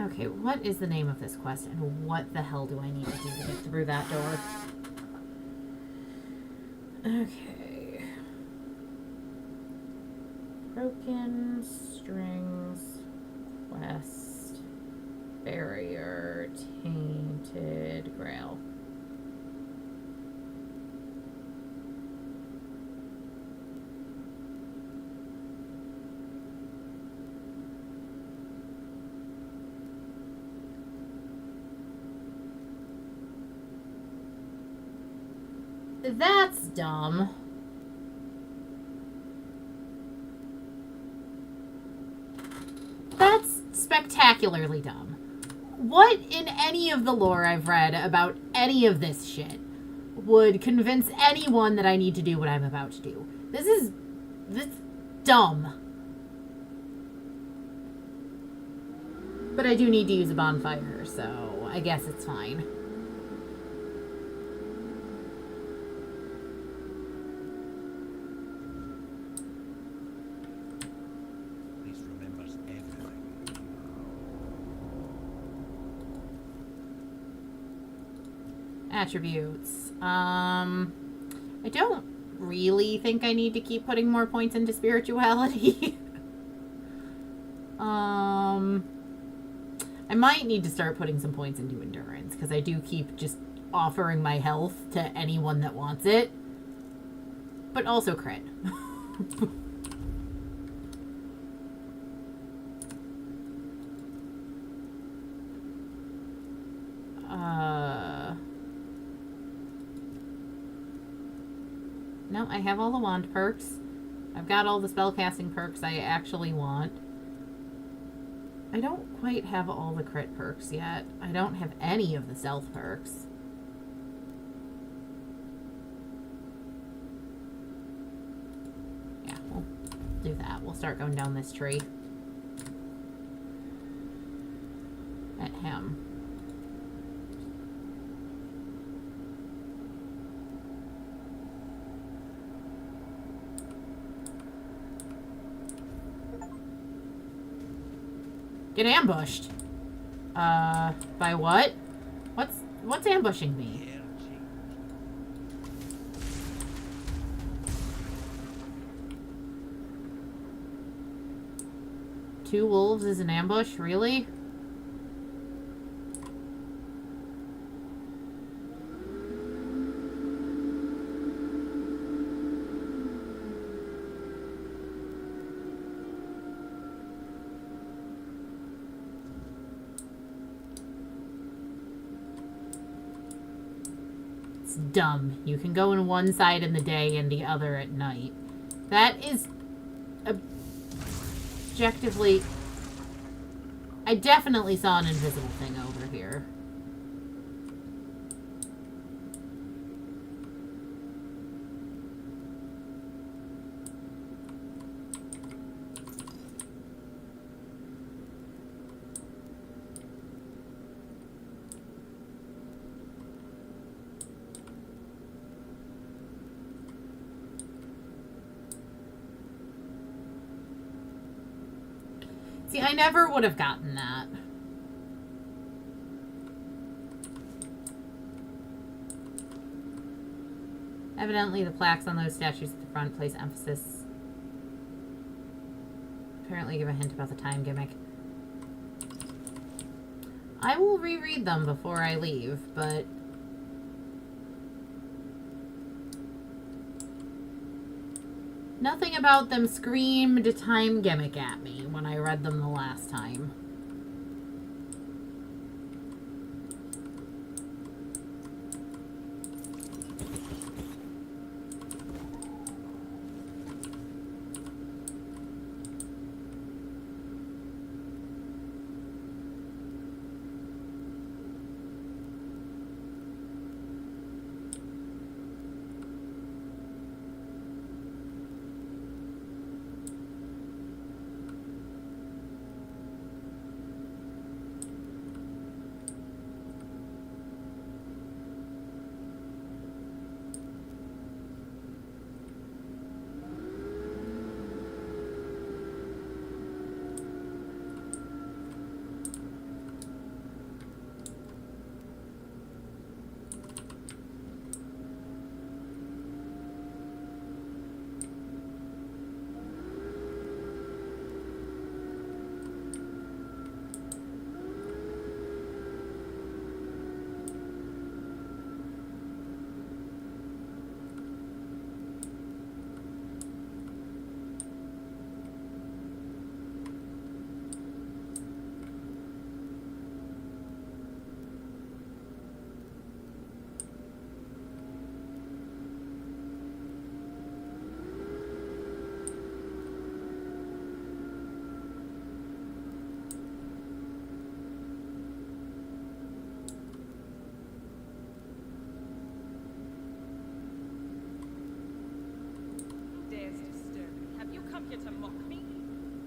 Okay, what is the name of this quest, and what the hell do I need to do to get through that door? Okay. Broken strings, quest, barrier, tainted, grail. That's dumb. That's spectacularly dumb. What in any of the lore I've read about any of this shit would convince anyone that I need to do what I'm about to do? This is dumb. But I do need to use a bonfire, so I guess it's fine. This remembers everything. Attributes. I don't really think I need to keep putting more points into spirituality. I might need to start putting some points into endurance, because I do keep just offering my health to anyone that wants it. But also crit. No, I have all the wand perks. I've got all the spellcasting perks I actually want. I don't quite have all the crit perks yet. I don't have any of the stealth perks. Yeah, we'll do that. We'll start going down this tree. At him. Get ambushed. By what? What's ambushing me? Two wolves is an ambush? Really? Dumb. You can go in one side in the day and the other at night. That is objectively... I definitely saw an invisible thing over here. See, I never would have gotten that. Evidently, the plaques on those statues at the front place emphasis. Apparently give a hint about the time gimmick. I will reread them before I leave, but... nothing about them screamed a time gimmick at me when I read them the last time. dares disturb me? Have you come here to mock me?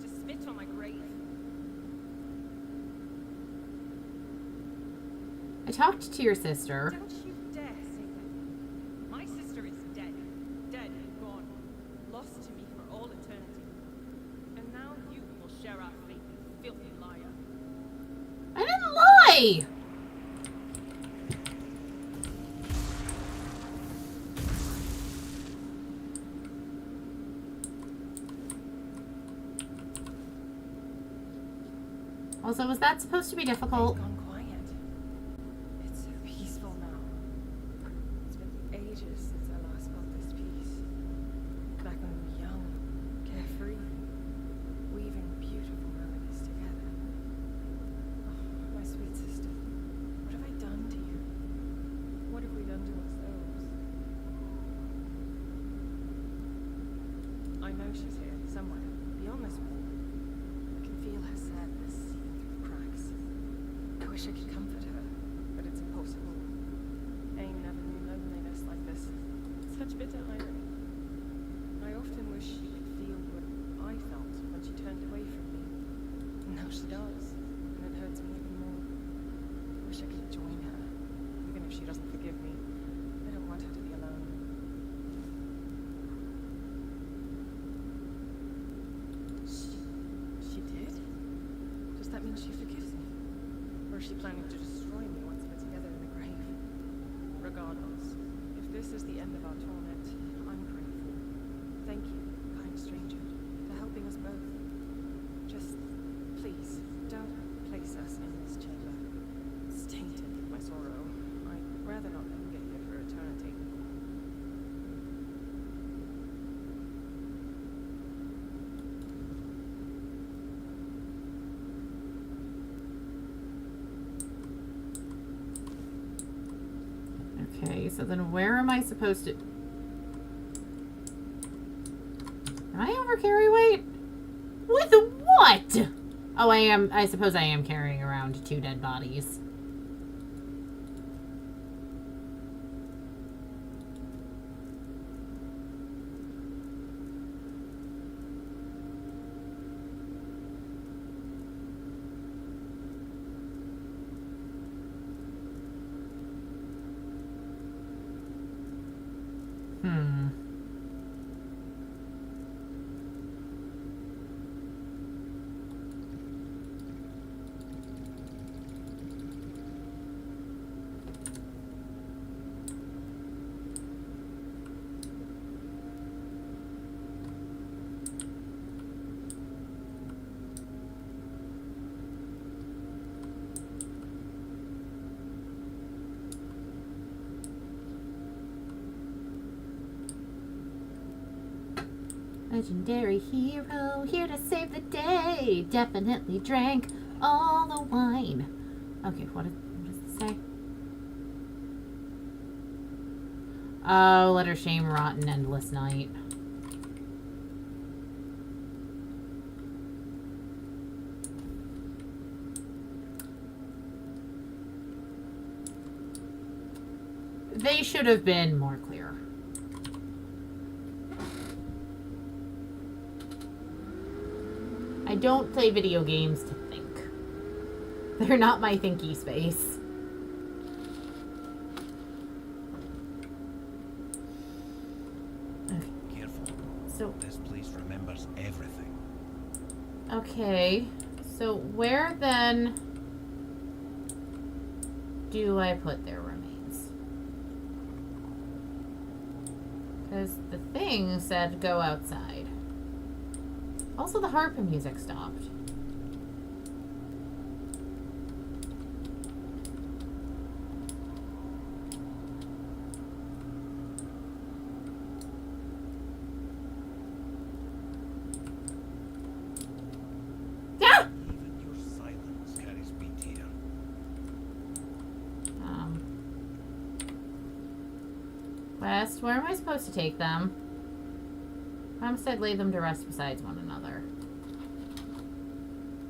To spit on my grave? I talked to your sister. Don't you dare say that. My sister is dead. Dead and gone. Lost to me for all eternity. And now you will share our fate, you filthy liar. I didn't lie! Also, was that supposed to be difficult? It's gone quiet. It's so peaceful now. It's been ages since I last felt this peace. Back when we were young, carefree, weaving beautiful melodies together. Oh, my sweet sister, what have I done to you? What have we done to ourselves? I know she's here, somewhere, beyond this wall. I can feel her sadness seeping through the cracks. I wish I could comfort her, but it's impossible. Aim never knew loneliness like this. Such bitter irony. I often wish she could feel what I felt when she turned away from me. Now she does, and it hurts me even more. I wish I could join her, even if she doesn't forgive me. I don't want her to be alone. She did? Does that mean she forgives me? Or is she planning to destroy me once we're together in the grave? Regardless, if this is the end of our torment, I'm grateful. Thank you, kind stranger, for helping us both. Just, please, don't place us in this chamber. It's tainted with my sorrow. I'd rather not linger here for eternity. Okay, so then where am I supposed to... Am I over carry weight? With what? Oh, I am. I suppose I am carrying around 2 dead bodies. Legendary hero, here to save the day. Definitely drank all the wine. Okay, what does it say? Oh, let her shame rot an endless night. They should have been more clear. I don't play video games to think. They're not my thinky space. Okay. Careful. So, This place remembers everything. okay. So where then do I put their remains? Because the thing said go outside. Also, the harp music stopped. Ah! Even your silence carries weight here. West, where am I supposed to take them? Promised I'd lay them to rest beside one another.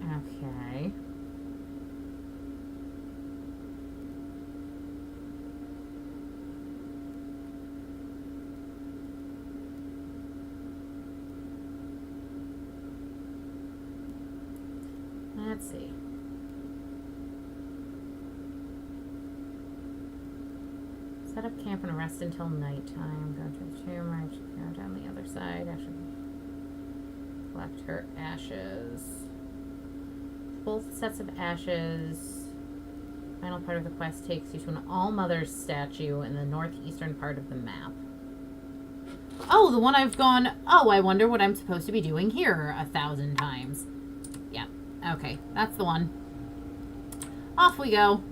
Okay. Set up camp and rest until nighttime. Go to the tomb, right? Go down the other side. Actually, collect her ashes. Both sets of ashes. Final part of the quest takes you to an All-Mother's statue in the northeastern part of the map. Oh, the one I've gone, oh, I wonder what I'm supposed to be doing here 1,000 times. Yeah, okay, that's the one. Off we go.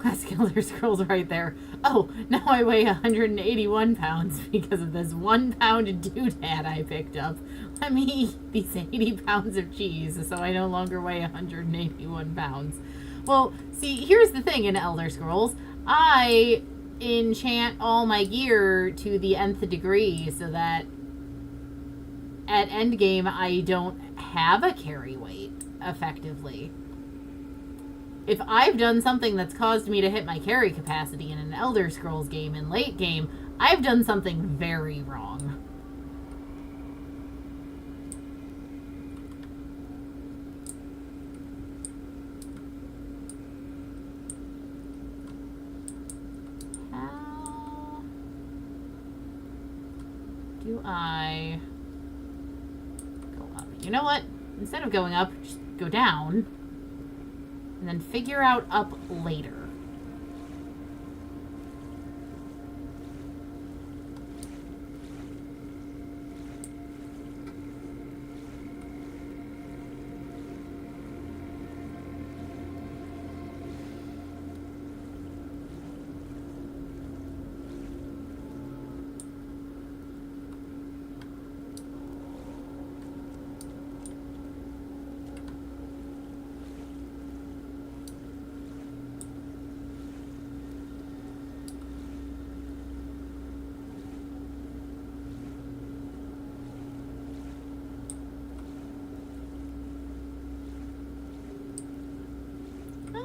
Quest Killer Scrolls right there. Oh, now I weigh 181 pounds because of this 1 pound doodad I picked up. Let me eat these 80 pounds of cheese so I no longer weigh 181 pounds. Well, see, here's the thing in Elder Scrolls. I enchant all my gear to the nth degree so that at endgame I don't have a carry weight, effectively. If I've done something that's caused me to hit my carry capacity in an Elder Scrolls game in late game, I've done something very wrong. How do I go up? You know what? Instead of going up, just go down. And then figure out up later.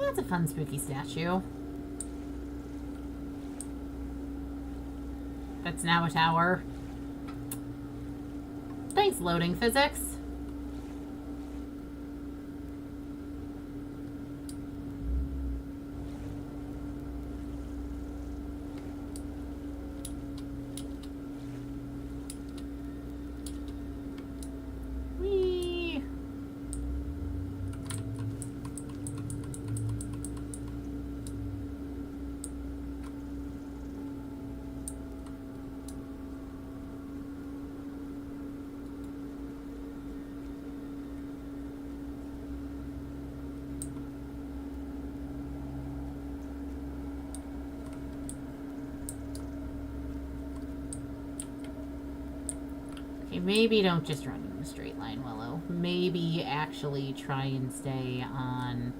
That's a fun, spooky statue. That's now a tower. Thanks, loading physics. Okay, maybe don't just run in a straight line, Willow. Maybe actually try and stay on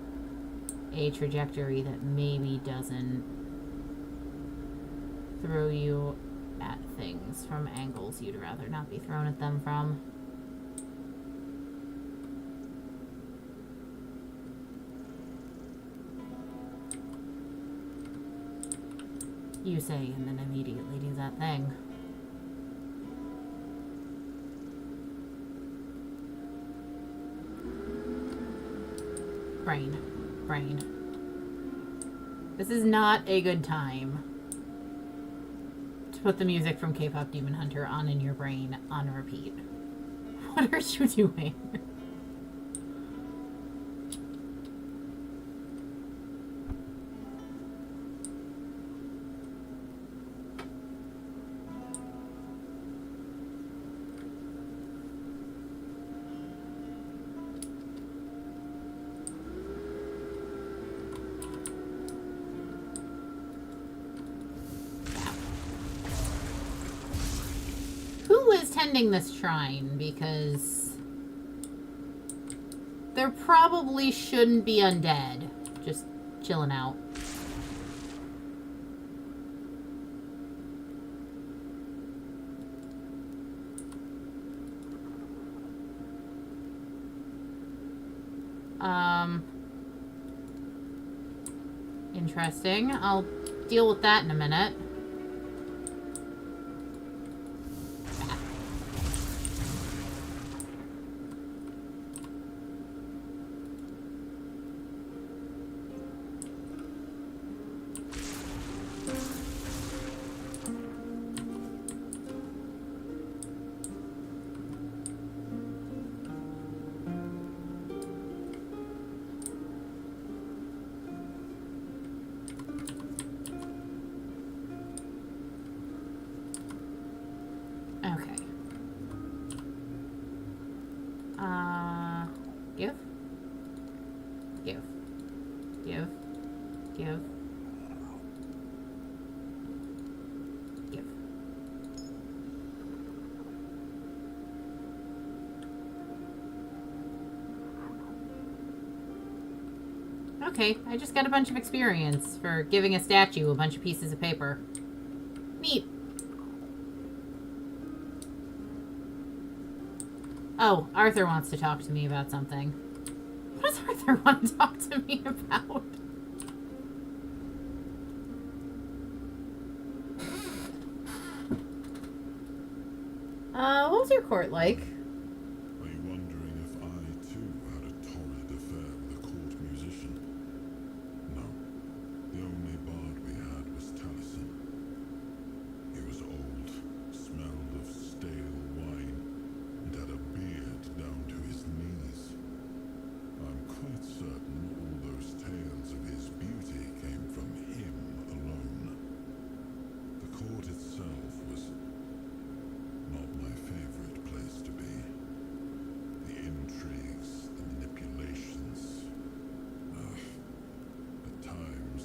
a trajectory that maybe doesn't throw you at things from angles you'd rather not be thrown at them from. You say, and then immediately do that thing. Brain. This is not a good time to put the music from K-Pop Demon Hunter on in your brain on repeat. What are you doing? Tending this shrine, because there probably shouldn't be undead just chilling out. Interesting. I'll deal with that in a minute. Okay. Give. Give. Give. Give. Give. Okay, I just got a bunch of experience for giving a statue a bunch of pieces of paper. Neat. Oh, Arthur wants to talk to me about something. What does Arthur want to talk to me about? What was your court like? Are you wondering if I, too, had a torrid affair with a court musician? No. The only bard we had was Taliesin. He was old, smelled of stale wine, and had a beard down to his knees. I'm quite certain all those tales of his beauty came from him alone. The court itself was not my favorite place to be. The intrigues, the manipulations. At times,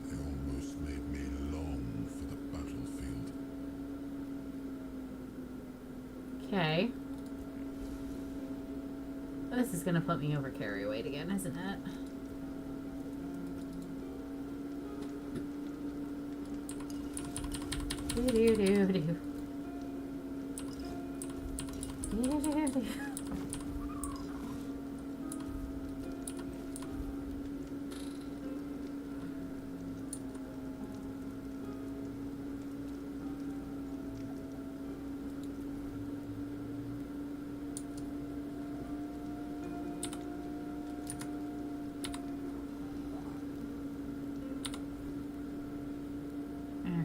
they almost made me long for the battlefield. Okay. This is gonna put me over carry weight again, isn't it? Do-do-do-do. Do-do-do-do.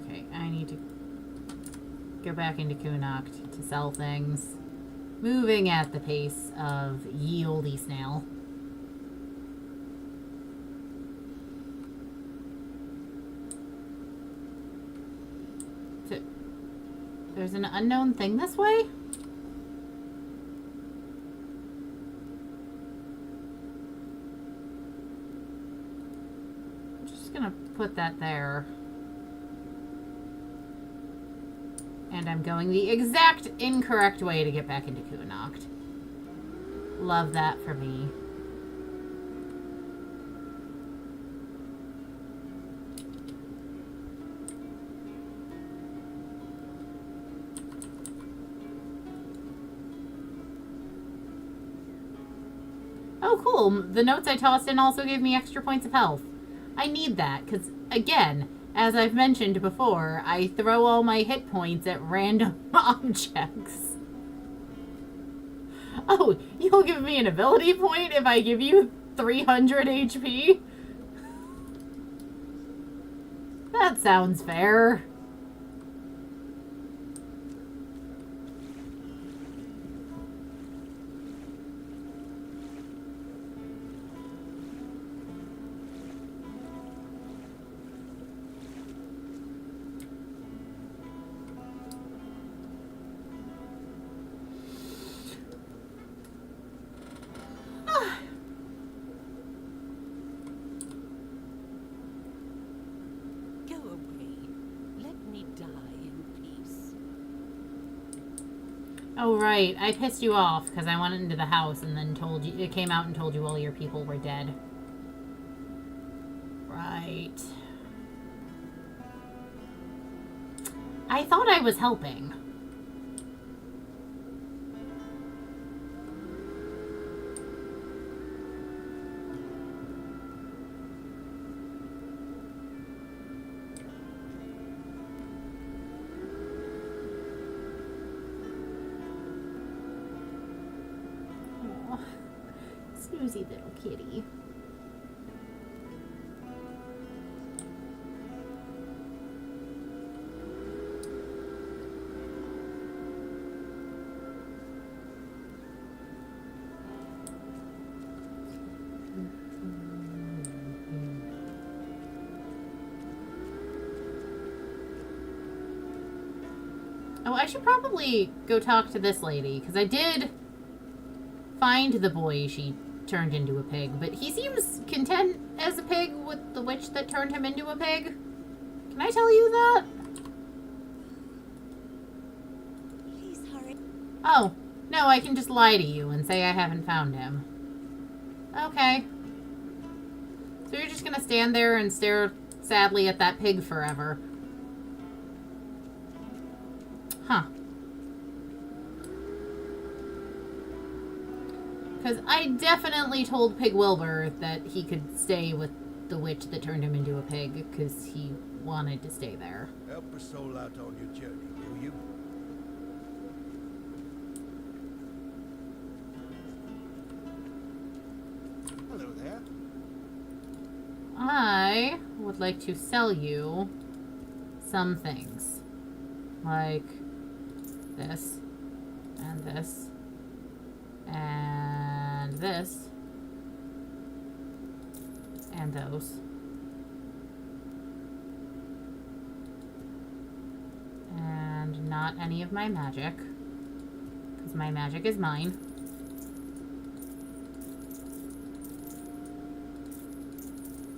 Okay, I need to go back into Kunakt to sell things. Moving at the pace of ye olde snail. So, there's an unknown thing this way? I'm just gonna put that there. And I'm going the exact incorrect way to get back into Kunakt. Love that for me. Oh, cool. The notes I tossed in also gave me extra points of health. I need that, because, again, as I've mentioned before, I throw all my hit points at random objects. Oh, you'll give me an ability point if I give you 300 HP? That sounds fair. Oh, right. I pissed you off because I went into the house and then told you... It came out and told you all your people were dead. Right. I thought I was helping. Snoozy little kitty. Oh, I should probably go talk to this lady, because I did find the boy she turned into a pig, but he seems content as a pig with the witch that turned him into a pig. Can I tell you that? Please hurry. Oh, no, I can just lie to you and say I haven't found him. Okay. So you're just gonna stand there and stare sadly at that pig forever. Huh. Because I definitely told Pig Wilbur that he could stay with the witch that turned him into a pig, because he wanted to stay there. Help a soul out on your journey, will you? Hello there. I would like to sell you some things. Like this, and this, and this, and those. And not any of my magic, because my magic is mine.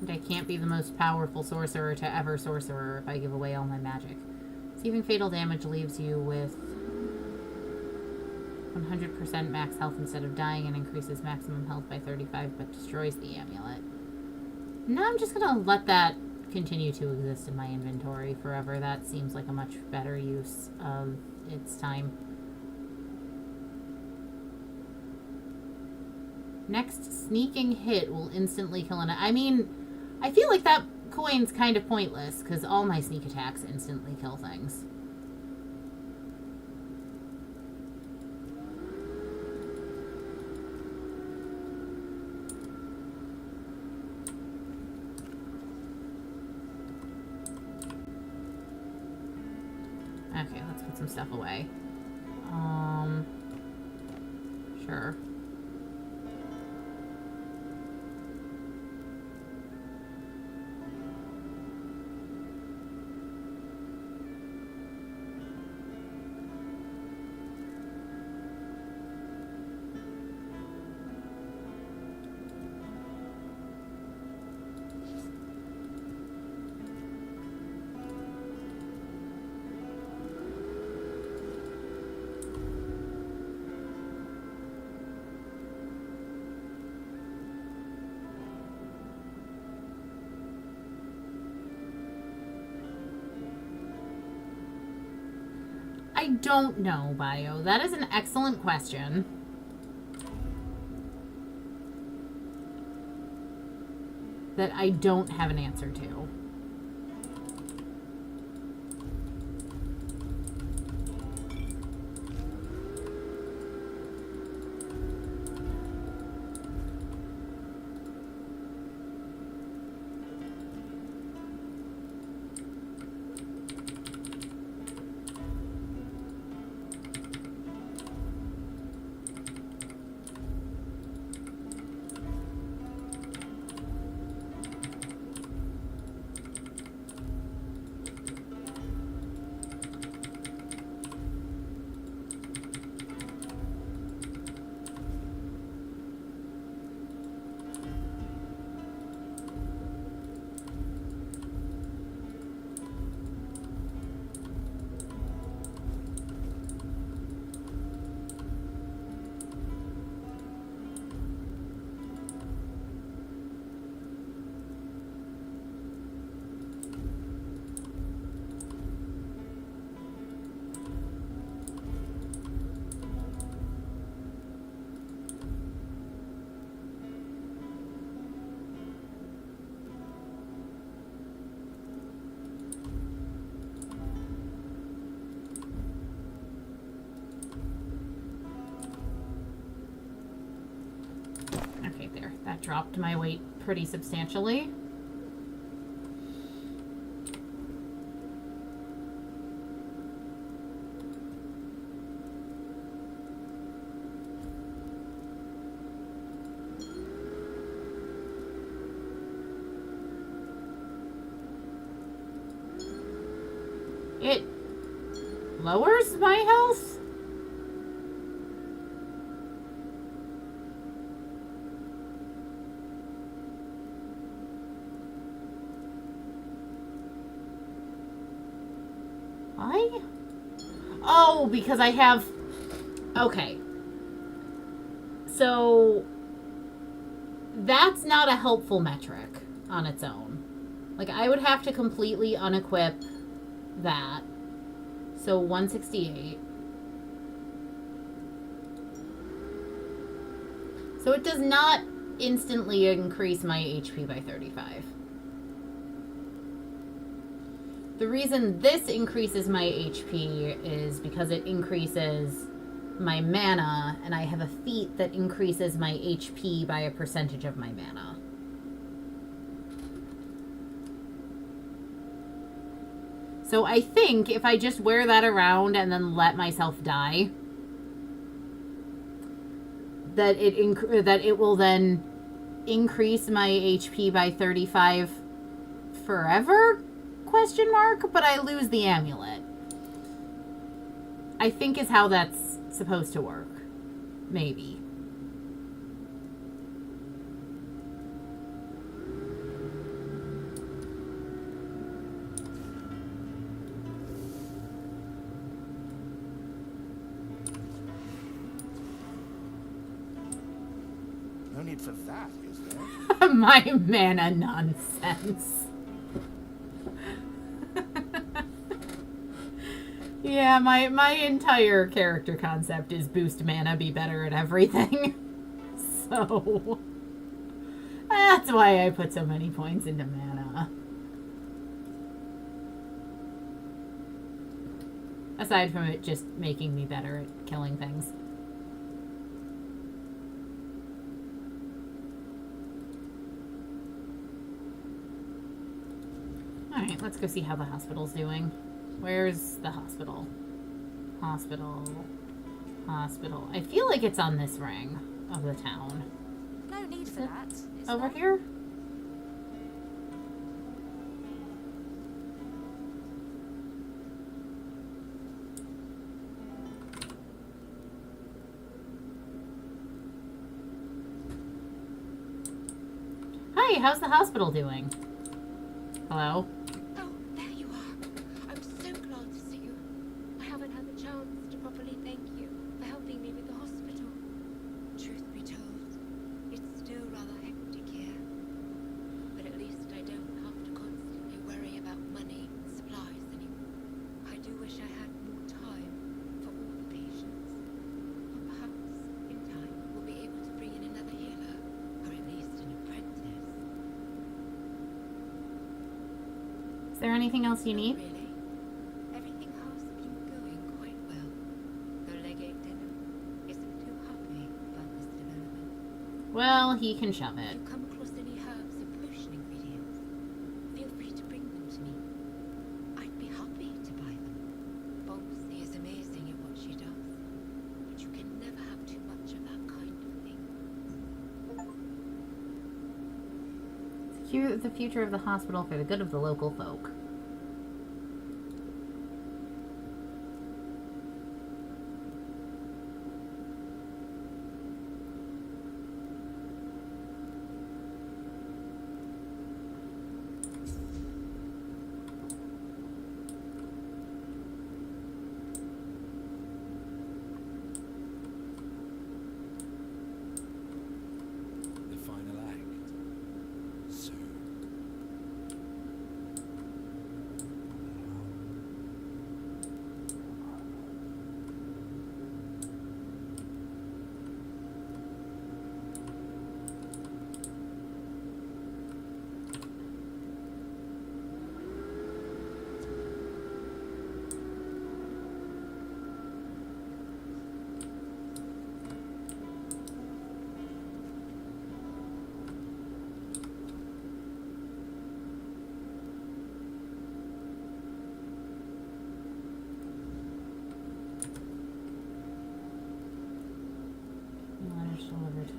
And I can't be the most powerful sorcerer to ever sorcerer if I give away all my magic. Receiving fatal damage leaves you with 100% max health instead of dying, and increases maximum health by 35 but destroys the amulet. Now I'm just gonna let that continue to exist in my inventory forever. That seems like a much better use of its time. Next sneaking hit will instantly kill an... I mean, I feel like that coin's kind of pointless, because all my sneak attacks instantly kill things. Okay, let's put some stuff away. Sure. I don't know, Bio. That is an excellent question. That I don't have an answer to. Okay, there. That dropped my weight pretty substantially. lowers my health? Why? Oh, because I have... Okay. So, that's not a helpful metric on its own. Like, I would have to completely unequip that. So, 168. So, it does not instantly increase my HP by 35. The reason this increases my HP is because it increases my mana, and I have a feat that increases my HP by a percentage of my mana. So I think if I just wear that around and then let myself die, that it will then increase my HP by 35 forever? Question mark, but I lose the amulet. I think is how that's supposed to work. Maybe. No need for that, is there? My mana nonsense. Yeah, my entire character concept is boost mana, be better at everything. So that's why I put so many points into mana. Aside from it just making me better at killing things. Alright, let's go see how the hospital's doing. Where's the hospital? Hospital. Hospital. I feel like it's on this ring of the town. No need for that. Is Over there? here? Hi, how's the hospital doing? Hello? Oh, there you are. I'm so glad to see you. I haven't had the chance to properly thank you for helping me with the hospital. Truth be told, it's still rather hectic here. But at least I don't have to constantly worry about money and supplies anymore. I do wish I had more time for all the patients. Or perhaps, in time, we'll be able to bring in another healer, or at least an apprentice. Is there anything else you need? Really? Everything has been going quite well. The legate dinner isn't too happy about this development. Well, he can shove If it. you come across any herbs or potion ingredients, feel free to bring them to me. I'd be happy to buy them. Bombsy is amazing at what she does, but you can never have too much of that kind of thing. Secure the future of the hospital for the good of the local folk. The final act. Soon. Letters delivered.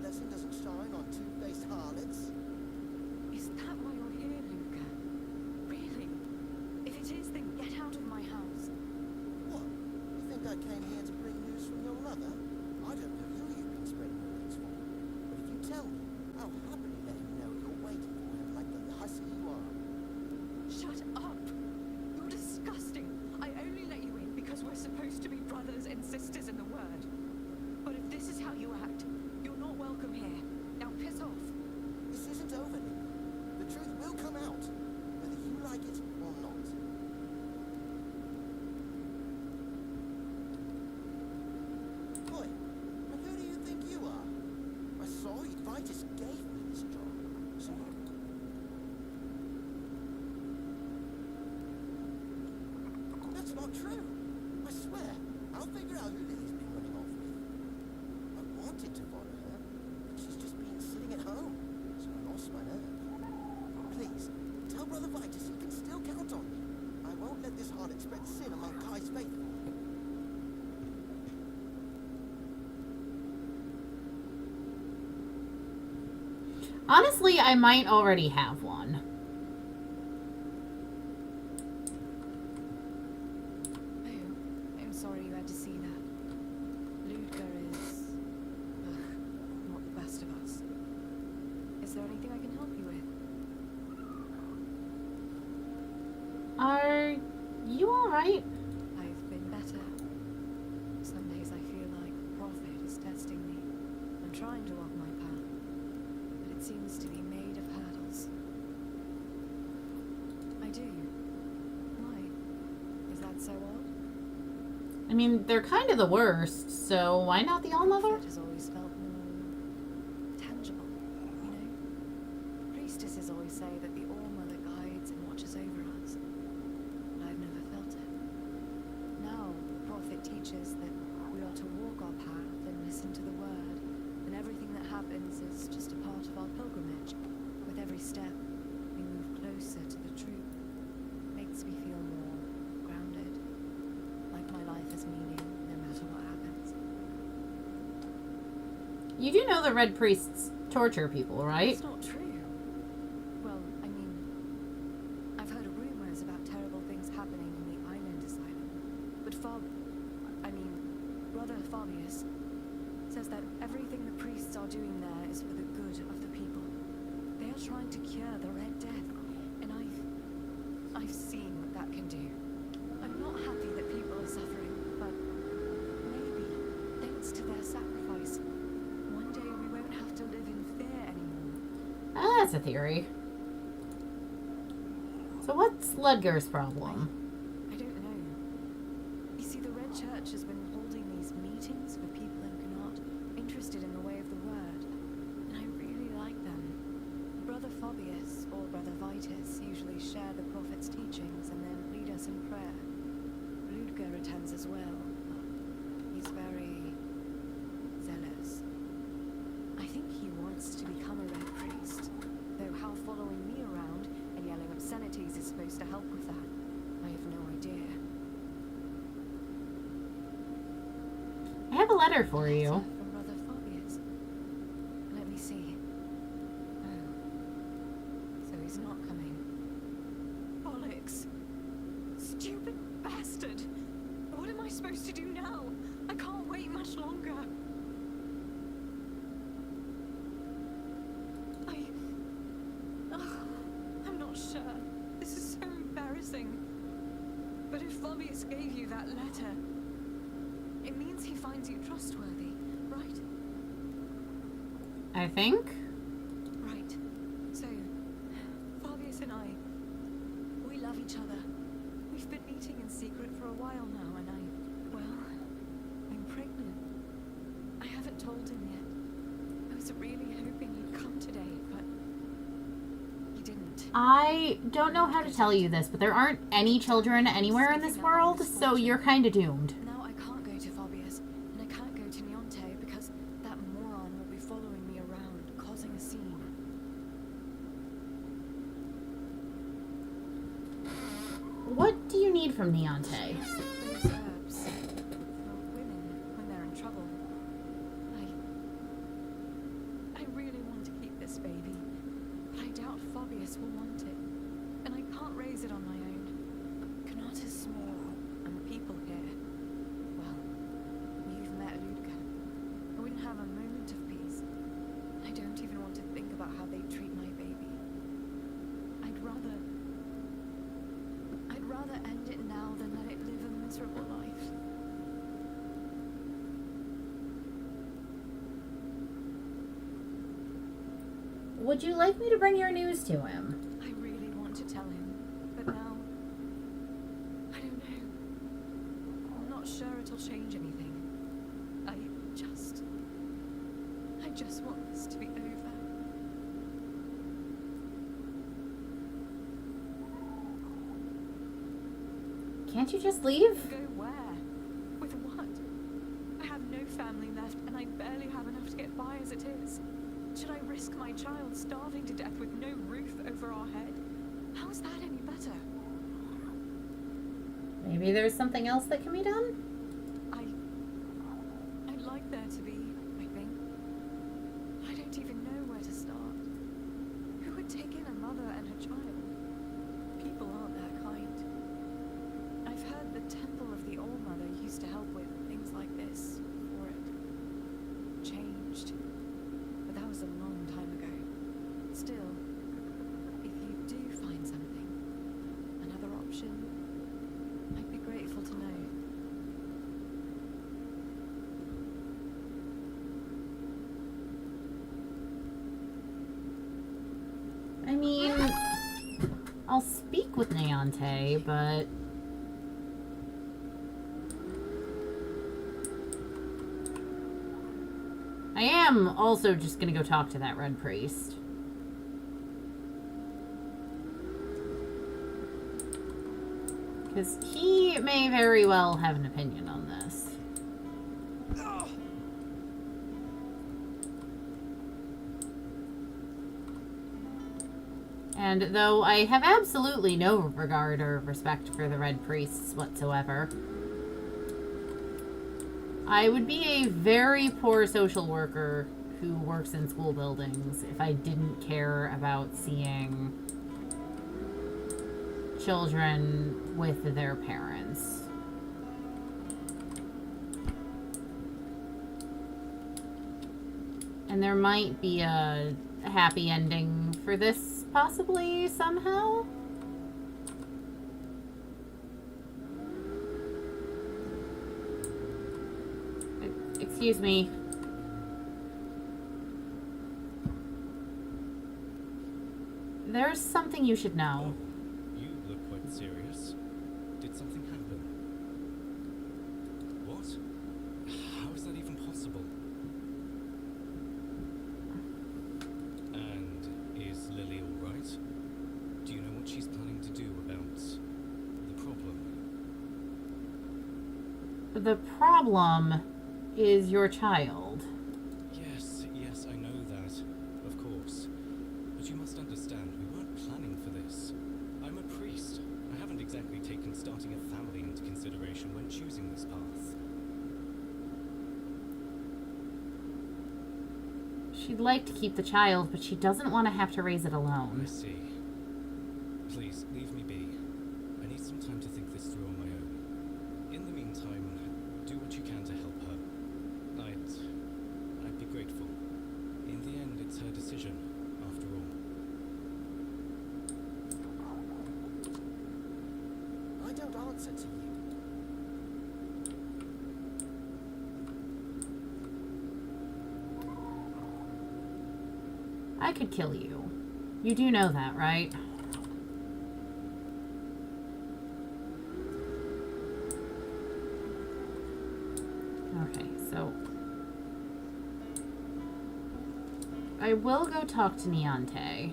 blessing doesn't shine on two-faced harlots. Is that why you're here, Luca? Really? If it is, then get out of my house. What? You think I came here to bring news from your lover? I don't know who you've been spreading rumors for. But if you tell me, I'll happily let him know you're waiting for him like the hussy you are. Shut up! You're disgusting. I only let you in because we're supposed to be brothers and sisters in the word. But if this is how you act, you're not welcome here. Now piss off. This isn't over, Lily. The truth will come out, whether you like it or not. Boy, and who do you think you are? I saw Vitus gave me this job, so that's not true. I swear, I'll figure out who Lily's been running off with. I wanted to follow her, but she's just been sitting at home, so I lost my nerve. Please, tell Brother Vitus he can still count on me. I won't let this harlot spread sin among Kai's faithful. Honestly, I might already have one. Oh, I'm sorry you had to see that. Ludger is... not the best of us. Is there anything I can help you with? Are you alright? I've been better. Some days I feel like the Prophet is testing me. I'm trying to walk my path, but it seems to be made of hurdles. I do. Why? Is that so odd? I mean, they're kind of the worst, so why not the All-Mother? Prophet has always felt more tangible, you know? Priestesses always say that the All-Mother guides and watches over us, but I've never felt it. Now, the Prophet teaches that we are to walk our path and listen to the Word, and everything that happens is just a part of our pilgrimage. With every step, we move closer to the truth. Makes me feel more grounded, like my life has meaning no matter what happens. You do know the Red Priests torture people, right? It's not true. Well, I mean, I've heard rumors about terrible things happening in the island asylum. But Brother Fabius says that everything the priests are doing there is for the good of the people. They are trying to cure the Red Death, and I've seen what that can do. I'm not happy that people are suffering, but maybe, thanks to their sacrifice, one day we won't have to live in fear anymore. That's a theory. So what's Ludger's problem? I don't know. You see, the Red Church has been holding these meetings for people in Connaught interested in the way of the Word, and I really like them. Brother Fabius or Brother Vitus usually share the Prophet's teachings and then lead us in prayer. Ludger attends as well. He's very zealous. I think he wants to become a Red Priest, though how following me around and yelling obscenities is supposed to help with that, I have no idea. I have a letter for you. From Brother Fabius. Let me see. Oh. So he's not coming. Bollocks. Stupid bastard. What am I supposed to do now? I can't wait much longer. I'm not sure. This is so embarrassing. But if Fabius gave you that letter, it means he finds you trustworthy, right? I think. Right. So, Fabius and I, we love each other. We've been meeting in secret for a while now, and I'm pregnant. I haven't told him yet. I was really hoping he'd come today, but he didn't. I don't know how to tell you this, but there aren't any children anywhere in this world, so you're kind of doomed. Now I can't go to Fabius, and I can't go to Niente because that moron will be following me around, causing a scene. What do you need from Niente? Those herbs for women when they're in trouble. rather end it now than let it live a miserable life. Would you like me to bring your news to him? I really want to tell him, but now, I don't know. I'm not sure it'll change anything. I just want this to be over. Can't you just leave? Go where? With what? I have no family left, and I barely have enough to get by as it is. Should I risk my child starving to death with no roof over our head? How is that any better? Maybe there's something else that can be done? I'd like there to be, I think. I don't even know where to start. Who would take in a mother and her child? People aren't that kind. I've heard the Temple of the All-Mother used to help with things like this before it changed. But that was a long time ago. Still, if you do find something, another option, I'd be grateful to know. I mean, I'll speak with Neonte, but... I am also just gonna go talk to that Red Priest. Because he may very well have an opinion on this. And though I have absolutely no regard or respect for the Red Priests whatsoever, I would be a very poor social worker who works in school buildings if I didn't care about seeing children with their parents. And there might be a happy ending for this, possibly, somehow? Excuse me. There's something you should know. You look quite serious. Did something happen? What? How is that even possible? And is Lily all right? Do you know what she's planning to do about the problem? The problem is your child. Yes, I know that. Of course. But you must understand, we weren't planning for this. I'm a priest. I haven't exactly taken starting a family into consideration when choosing this path. She'd like to keep the child, but she doesn't want to have to raise it alone. I see. Please, leave me be. I need some time to think this through on my own. In the meantime, do what you can to help her. I'd be grateful. In the end, it's her decision, after all. I don't answer to you. I could kill you. You do know that, right? Okay, so... I will go talk to Neonte.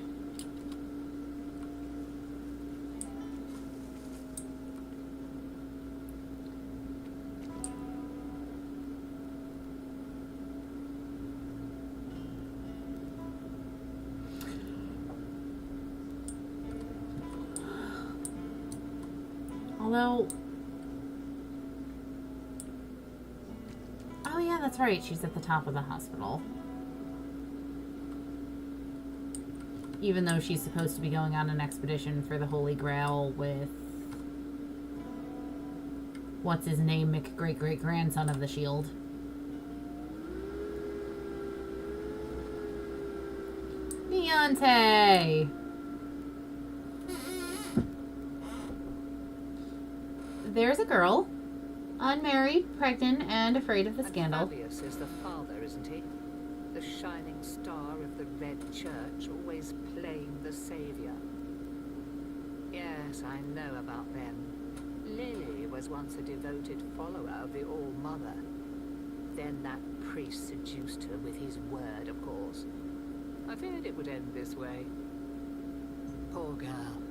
Although... Oh yeah, that's right. She's at the top of the hospital. Even though she's supposed to be going on an expedition for the Holy Grail with... What's his name? Great-great-grandson of the Shield. Neonte! there's a girl, unmarried, pregnant, and afraid of the scandal. Fabius is the father, isn't he? The shining star of the Red Church, always playing the savior. Yes, I know about them. Lily was once a devoted follower of the All-Mother. Then that priest seduced her with his word, of course. I feared it would end this way. Poor girl.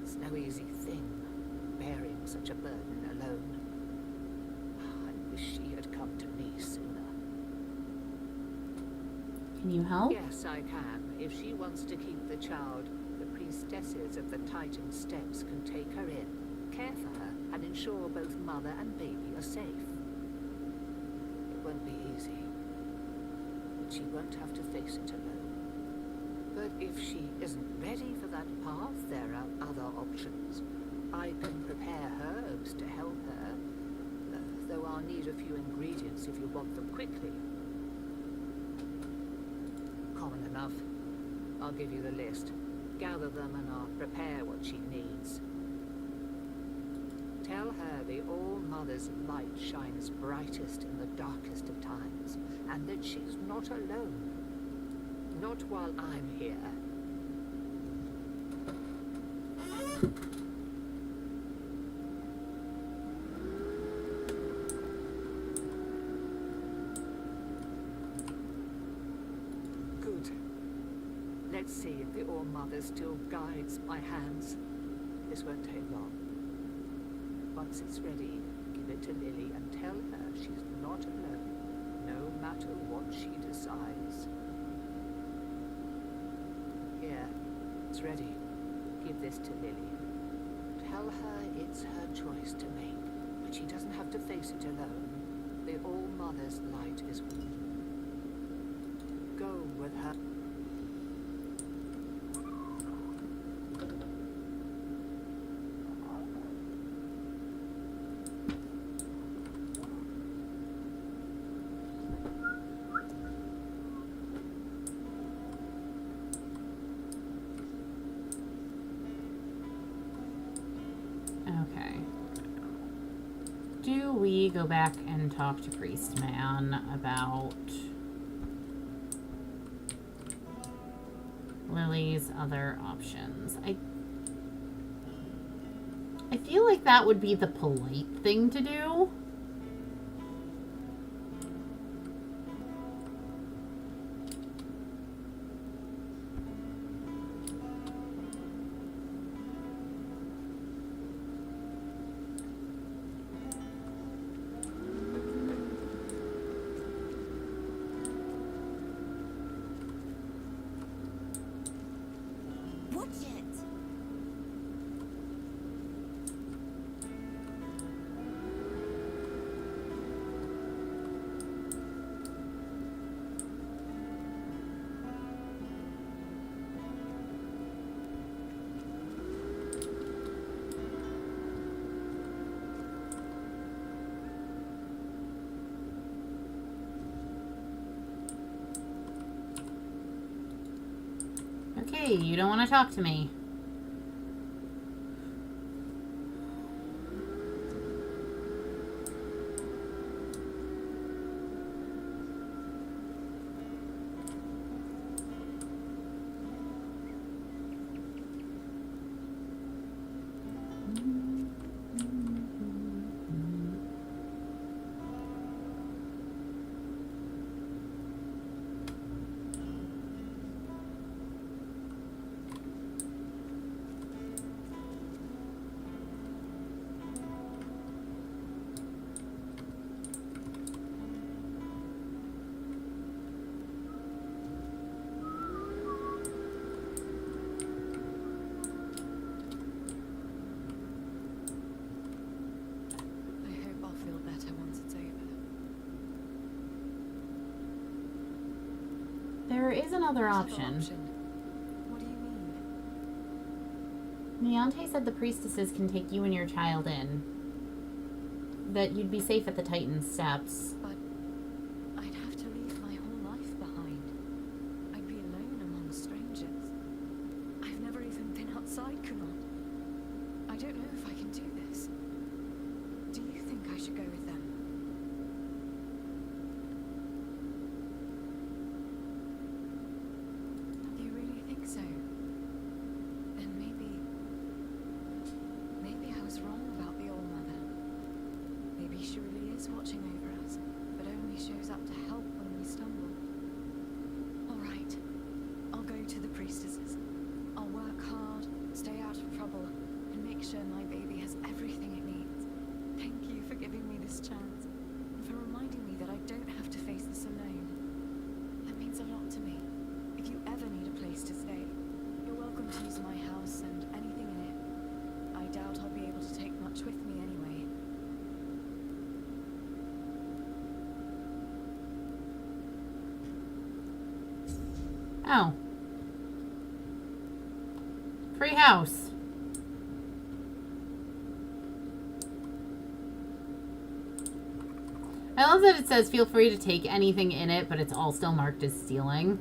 It's no easy thing, bearing such a burden alone. I wish she had come to me sooner. Can you help? Yes, I can. If she wants to keep the child, the priestesses of the Titan Steps can take her in, care for her, and ensure both mother and baby are safe. It won't be easy, but she won't have to face it alone. But if she isn't ready for that path, there are other options. I can prepare herbs to help her, though I'll need a few ingredients if you want them quickly. Common enough. I'll give you the list. Gather them and I'll prepare what she needs. Tell her the All-Mother's light shines brightest in the darkest of times, and that she's not alone. Not while I'm here. Good. Let's see if the All-Mother still guides my hands. This won't take long. Once it's ready, give it to Lily and tell her she's not alone, no matter what she decides. Here, it's ready. Give this to Lily. Tell her it's her choice to make, but she doesn't have to face it alone. The All-Mother's light is with her. Go with her. Okay. Do we go back and talk to Priest Man about Lily's other options? I feel like that would be the polite thing to do. Watch it! Okay, you don't want to talk to me. I hope I'll feel better once it's over. There is another option. What do you mean? Niante said the priestesses can take you and your child in. That you'd be safe at the Titan Steps. But I'd have to leave my whole life behind. I'd be alone among strangers. I've never even been outside Kunal. I don't know if I can do this. this. Do you think I should go with them? You really think so? Then maybe I was wrong about the Old Mother. Maybe she really is watching over us, but only shows up to help when we stumble. All right, I'll go to the priestesses. I'll work hard, stay out of trouble, and make sure my baby has everything it needs. Thank you for giving me this chance, and for reminding me that I don't have to face this alone. That means a lot to me. If you ever need a place to stay, you're welcome to use my house and anything in it. I doubt I'll be able to take much with me anyway. Oh. Free house. I love that it says feel free to take anything in it, but it's all still marked as stealing.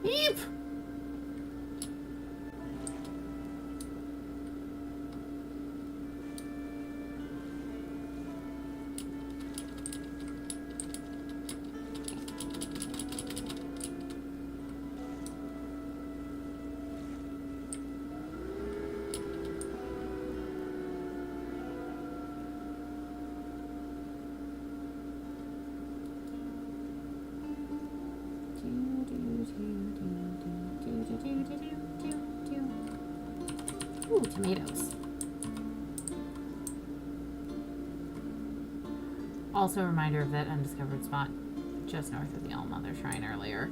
Eep! Ooh, tomatoes. Also a reminder of that undiscovered spot just north of the All Mother Shrine earlier.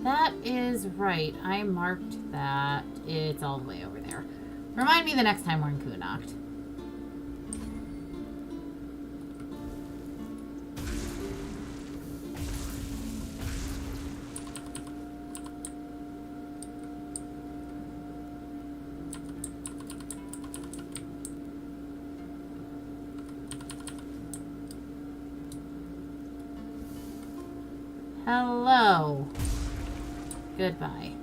That is right. I marked that. It's all the way over there. Remind me the next time we're in Kunacht. Hello. Goodbye.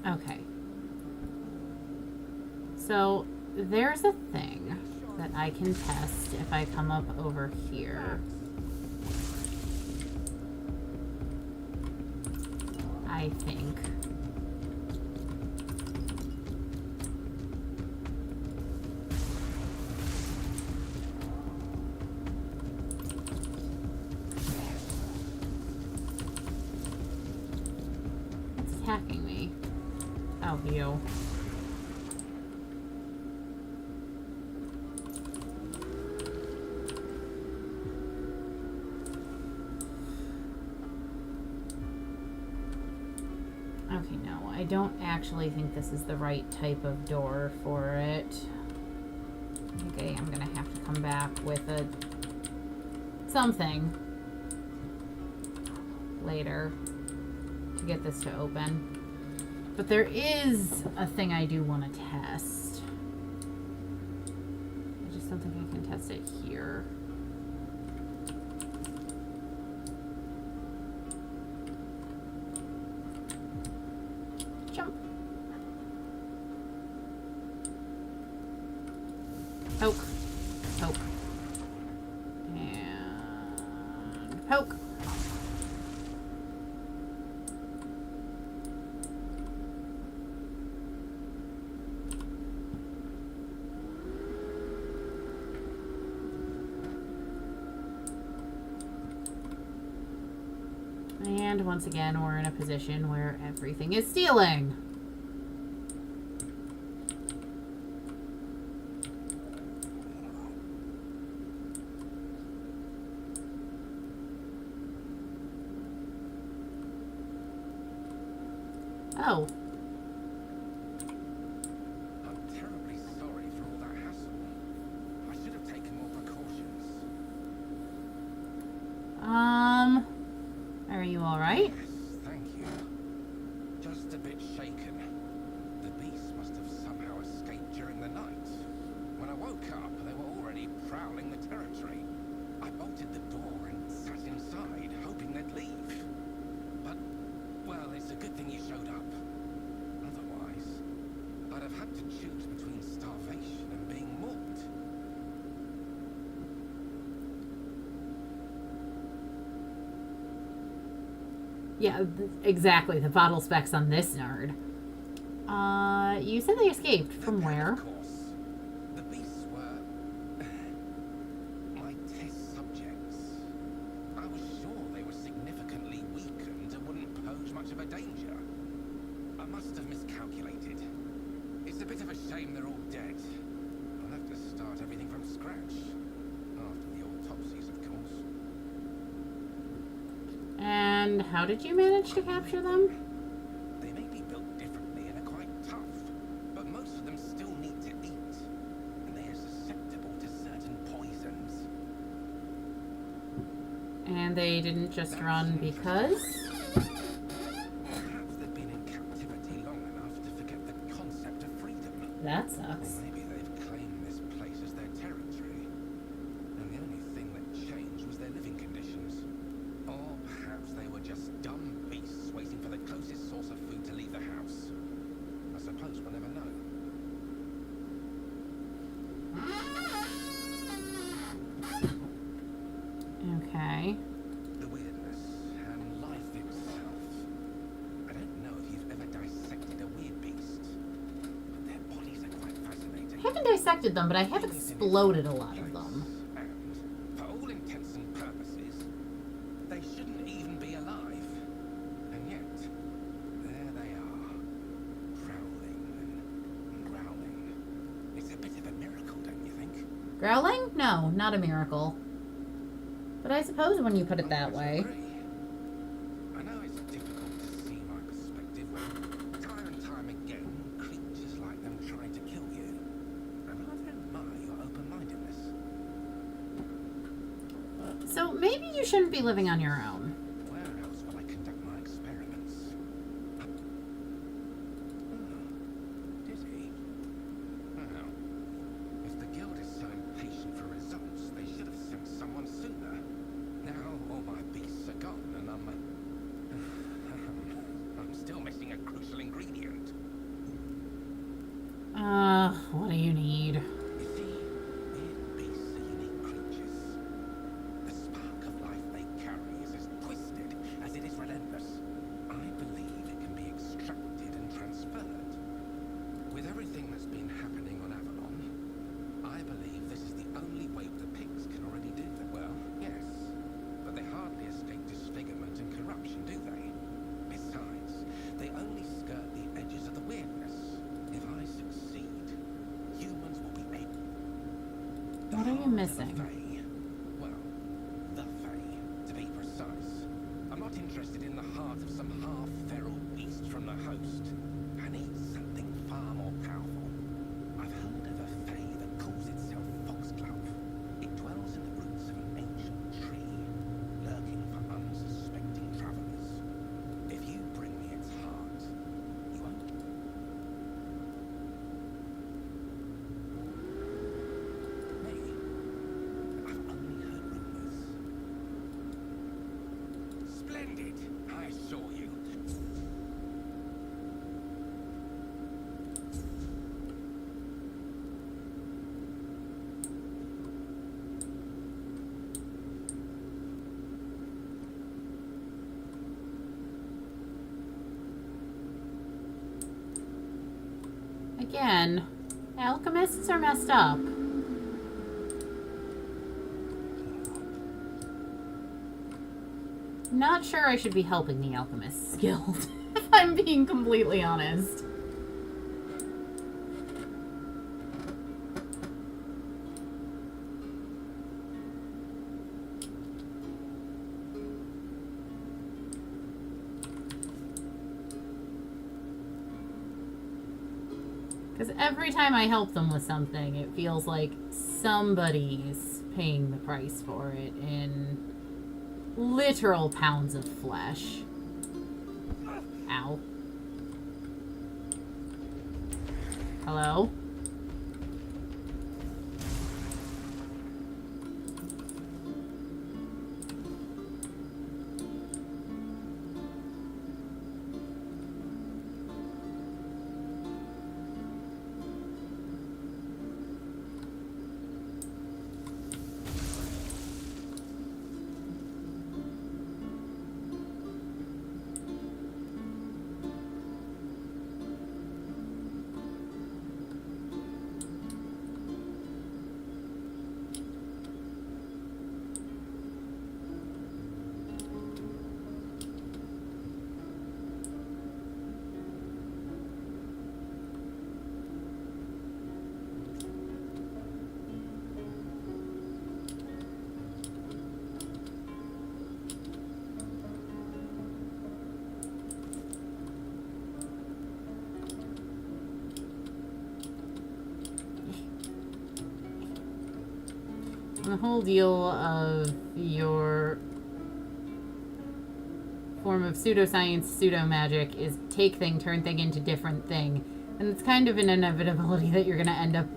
Okay. So there's a thing that I can test if I come up over here. I think. It's attacking me. Oh, you. Okay, no, I don't actually think this is the right type of door for it. Okay, I'm gonna have to come back with a something. later to get this to open. But there is a thing I do want to test. I just don't think I can test it here. Jump. Poke. Poke. And poke. And once again, we're in a position where everything is stealing. Oh. I'm terribly sorry for all that hassle. I should have taken more precautions. Are you alright? Yes, thank you. Just a bit shaken. The beast must have somehow escaped during the night. When I woke up, they were already prowling the territory. I bolted the door and sat inside, hoping they'd leave. But, well, it's a good thing you showed up. Otherwise, I'd have had to choose between starvation and being mauled. Yeah, exactly. The bottle specs on this nerd. You said they escaped. From where? Of course. The beasts were my test subjects. I was sure they were significantly weakened and wouldn't pose much of a danger. I must have miscalculated. It's a bit of a shame they're all dead. I'll have to start everything from scratch. After the autopsies, of course. And how did you manage to capture them? They may be built differently and are quite tough, but most of them still need to eat, and they are susceptible to certain poisons. And they didn't just run because? Perhaps they've been in captivity long enough to forget the concept of freedom. That sucks. Or maybe they've claimed this place as their territory, and the only thing that changed was their living conditions. Or perhaps they were just dumb beasts waiting for the closest source of food to leave the house. I suppose we'll never know. Okay. The weirdness and life itself. I don't know if you've ever dissected a weird beast, but their bodies are quite fascinating. I haven't dissected them, but I have exploded a lot of them. And, for all intents and purposes, they shouldn't even be alive. And yet, there they are, prowling and growling. It's a bit of a miracle, don't you think? Growling? No, not a miracle. But I suppose when you put it that I way. agree. I know it's difficult to see my perspective when, time and time again, creatures like them try to kill you. And I admire your open-mindedness. So maybe you shouldn't be living on your own. Where else will I conduct my experiments? Oh, did he? Well, if the guild is so impatient for results, they should have sent someone sooner. Now all my beasts are gone, and I'm still missing a crucial ingredient. What do you need? You see, weird beasts are unique creatures. The spark of life they carry is as twisted as it is relentless. I believe it can be extracted and transferred. With everything that's been happening on Avalon, I believe this is the only way the pigs can already do that. Well, yes, but they hardly escape disfigurement and corruption, do they? Besides, they only skirt the edges of the weirdness. If I succeed, humans will be able... What are you missing? The Fae. Well, the Fae, to be precise. I'm not interested in the heart of some half-feral beast from the host. I need something far more powerful. I've heard of a Fae that calls itself Foxglove. It dwells in the roots of an ancient tree, lurking for unsuspecting travelers. Again, alchemists are messed up. Not sure I should be helping the Alchemists Guild, if I'm being completely honest. Because every time I help them with something, it feels like somebody's paying the price for it in literal pounds of flesh. Ow. Hello? The whole deal of your form of pseudoscience, pseudo-magic is take thing, turn thing into different thing. And it's kind of an inevitability that you're going to end up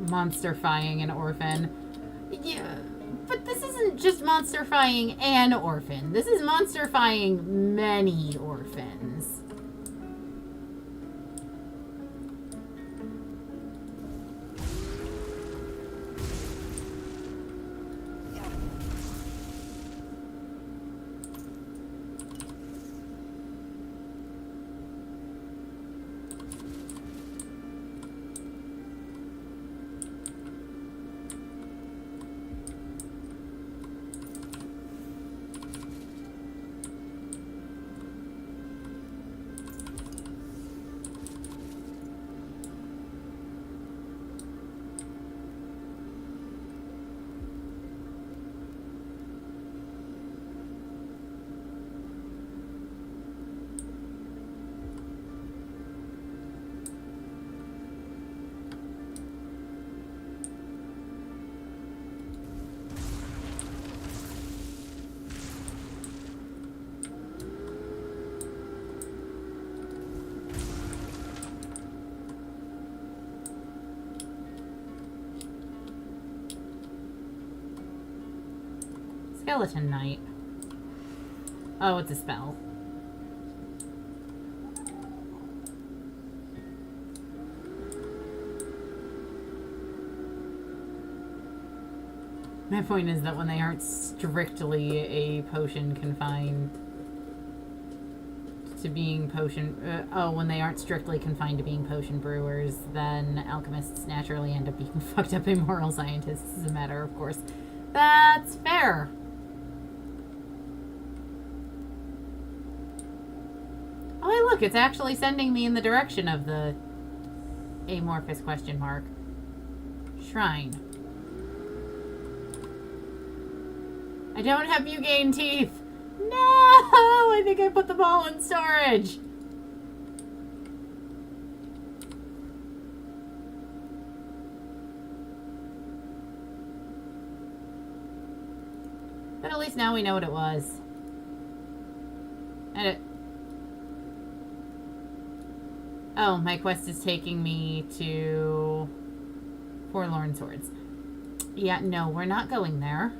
monsterfying an orphan. Yeah, but this isn't just monsterfying an orphan. This is monsterfying many orphans. Skeleton Knight. Oh, it's a spell. My point is that when they aren't strictly a potion confined to being potion... when they aren't strictly confined to being potion brewers, then alchemists naturally end up being fucked up immoral scientists as a matter of course. That's fair. Oh, hey, look, it's actually sending me in the direction of the amorphous question mark. Shrine. I don't have Bugane teeth. No! I think I put them all in storage. But at least now we know what it was. And it... Oh, my quest is taking me to Forlorn Swords. Yeah, no, we're not going there.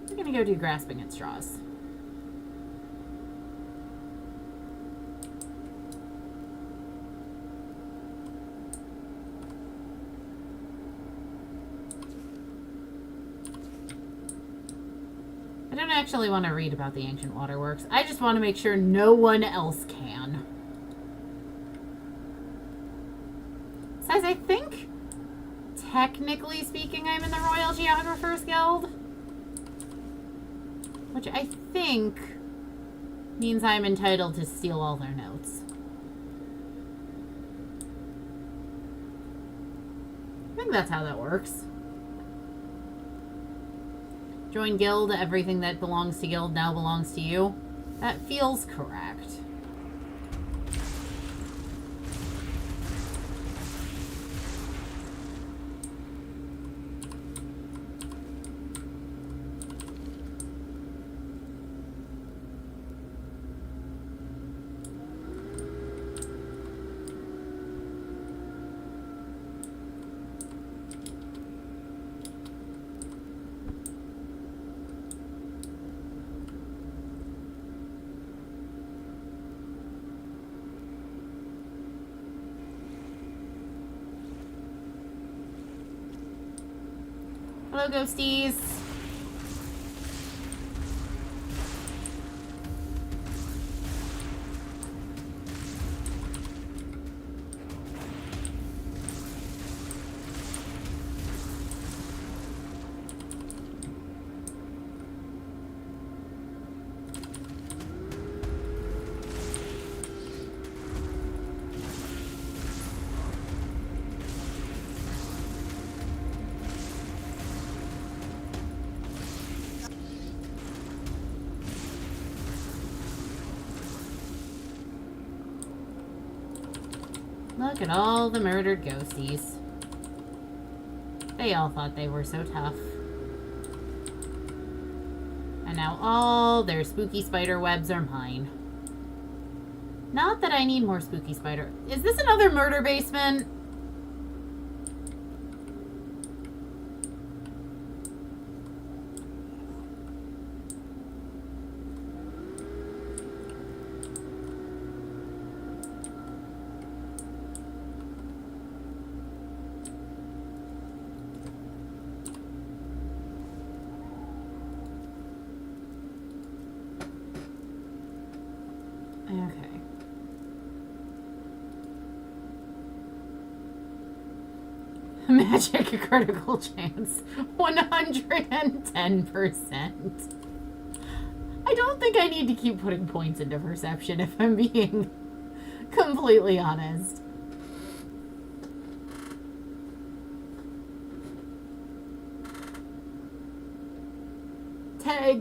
We're gonna go do Grasping at Straws. I don't actually want to read about the ancient waterworks. I just want to make sure no one else can. Besides, I think, technically speaking, I'm in the Royal Geographers Guild. Which I think means I'm entitled to steal all their notes. I think that's how that works. Join guild, everything that belongs to guild now belongs to you. That feels correct. Hello, ghosties. Look at all the murdered ghosties. They all thought they were so tough. And now all their spooky spider webs are mine. Not that I need more spooky spider. Is this another murder basement? Okay. Magic critical chance. 110%. I don't think I need to keep putting points into perception if I'm being completely honest.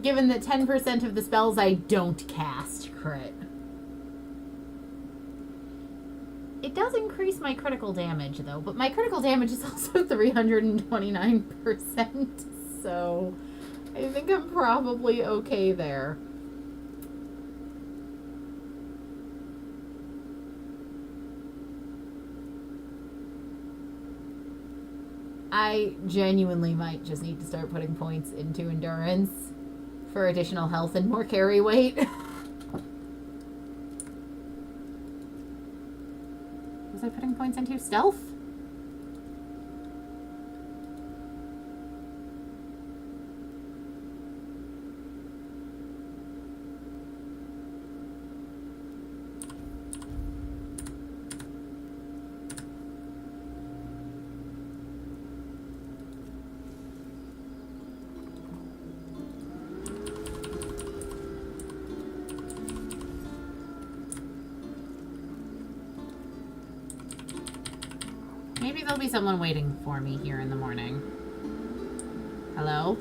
Given that 10% of the spells I don't cast crit. It does increase my critical damage, though, but my critical damage is also 329%, so I think I'm probably okay there. I genuinely might just need to start putting points into endurance for additional health and more carry weight. Was I putting points into stealth? Maybe there'll be someone waiting for me here in the morning. Hello?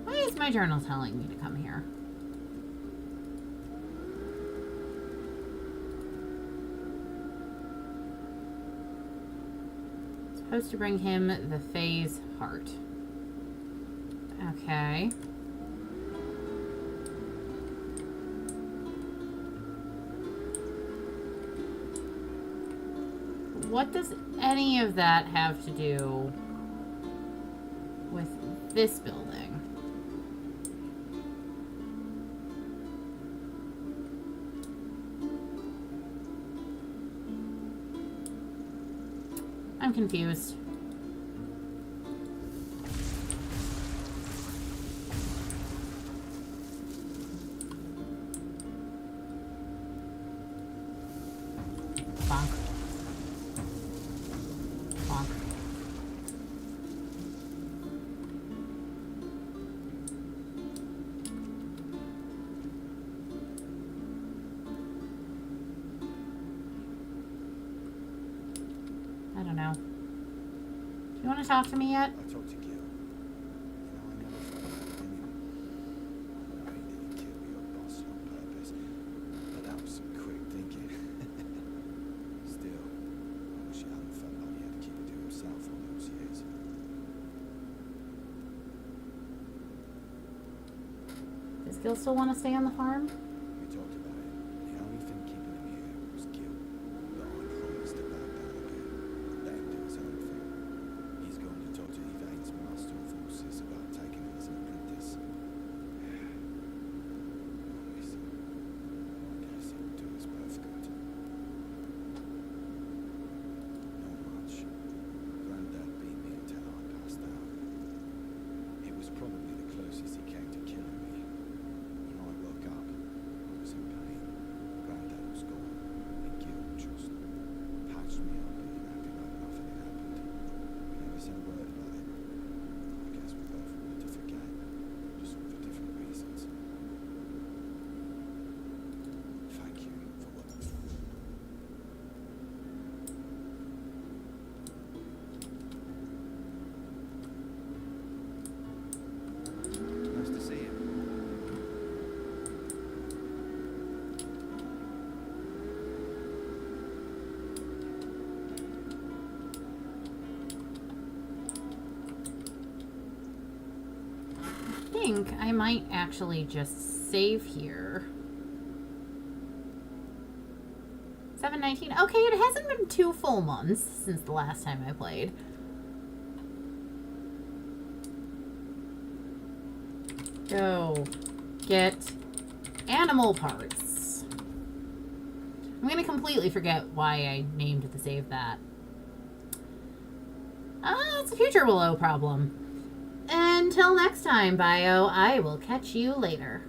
Why is my journal telling me to come here? Supposed to bring him the Fae's heart. Okay. What does any of that have to do with this building? I'm confused. Bonk. Bonk. I don't know. Do you want to talk to me yet? I talked to Gil. You know, I never thought about anyone. I know he didn't kill your boss on purpose, but that was some quick thinking. Still, I wish he hadn't felt like he had to keep it to himself all those years. Does Gil still want to stay on the farm? We talked about it. The only thing keeping him here was Gil. But I promised to back down a bit. Let him do his own thing. He's going to talk to Evane's master of horses about taking him as an apprentice. I miss him. I guess he'll do us both good. Not much. Granddad beat me until I passed out. It was probably the closest he came to killing me. When I woke up, I was in pain. Granddad was gone, and Gil just patched me up and acted like nothing had happened. We never said a word about it. I guess we both wanted to forget, just for different reasons. Thank you for what. Nice to see you. I think I might actually just save here. 7/19. Okay, it hasn't been 2 full months since the last time I played. Go get animal parts. I'm gonna completely forget why I named the save that. It's a future Willow problem. Until next time, Bio, I will catch you later.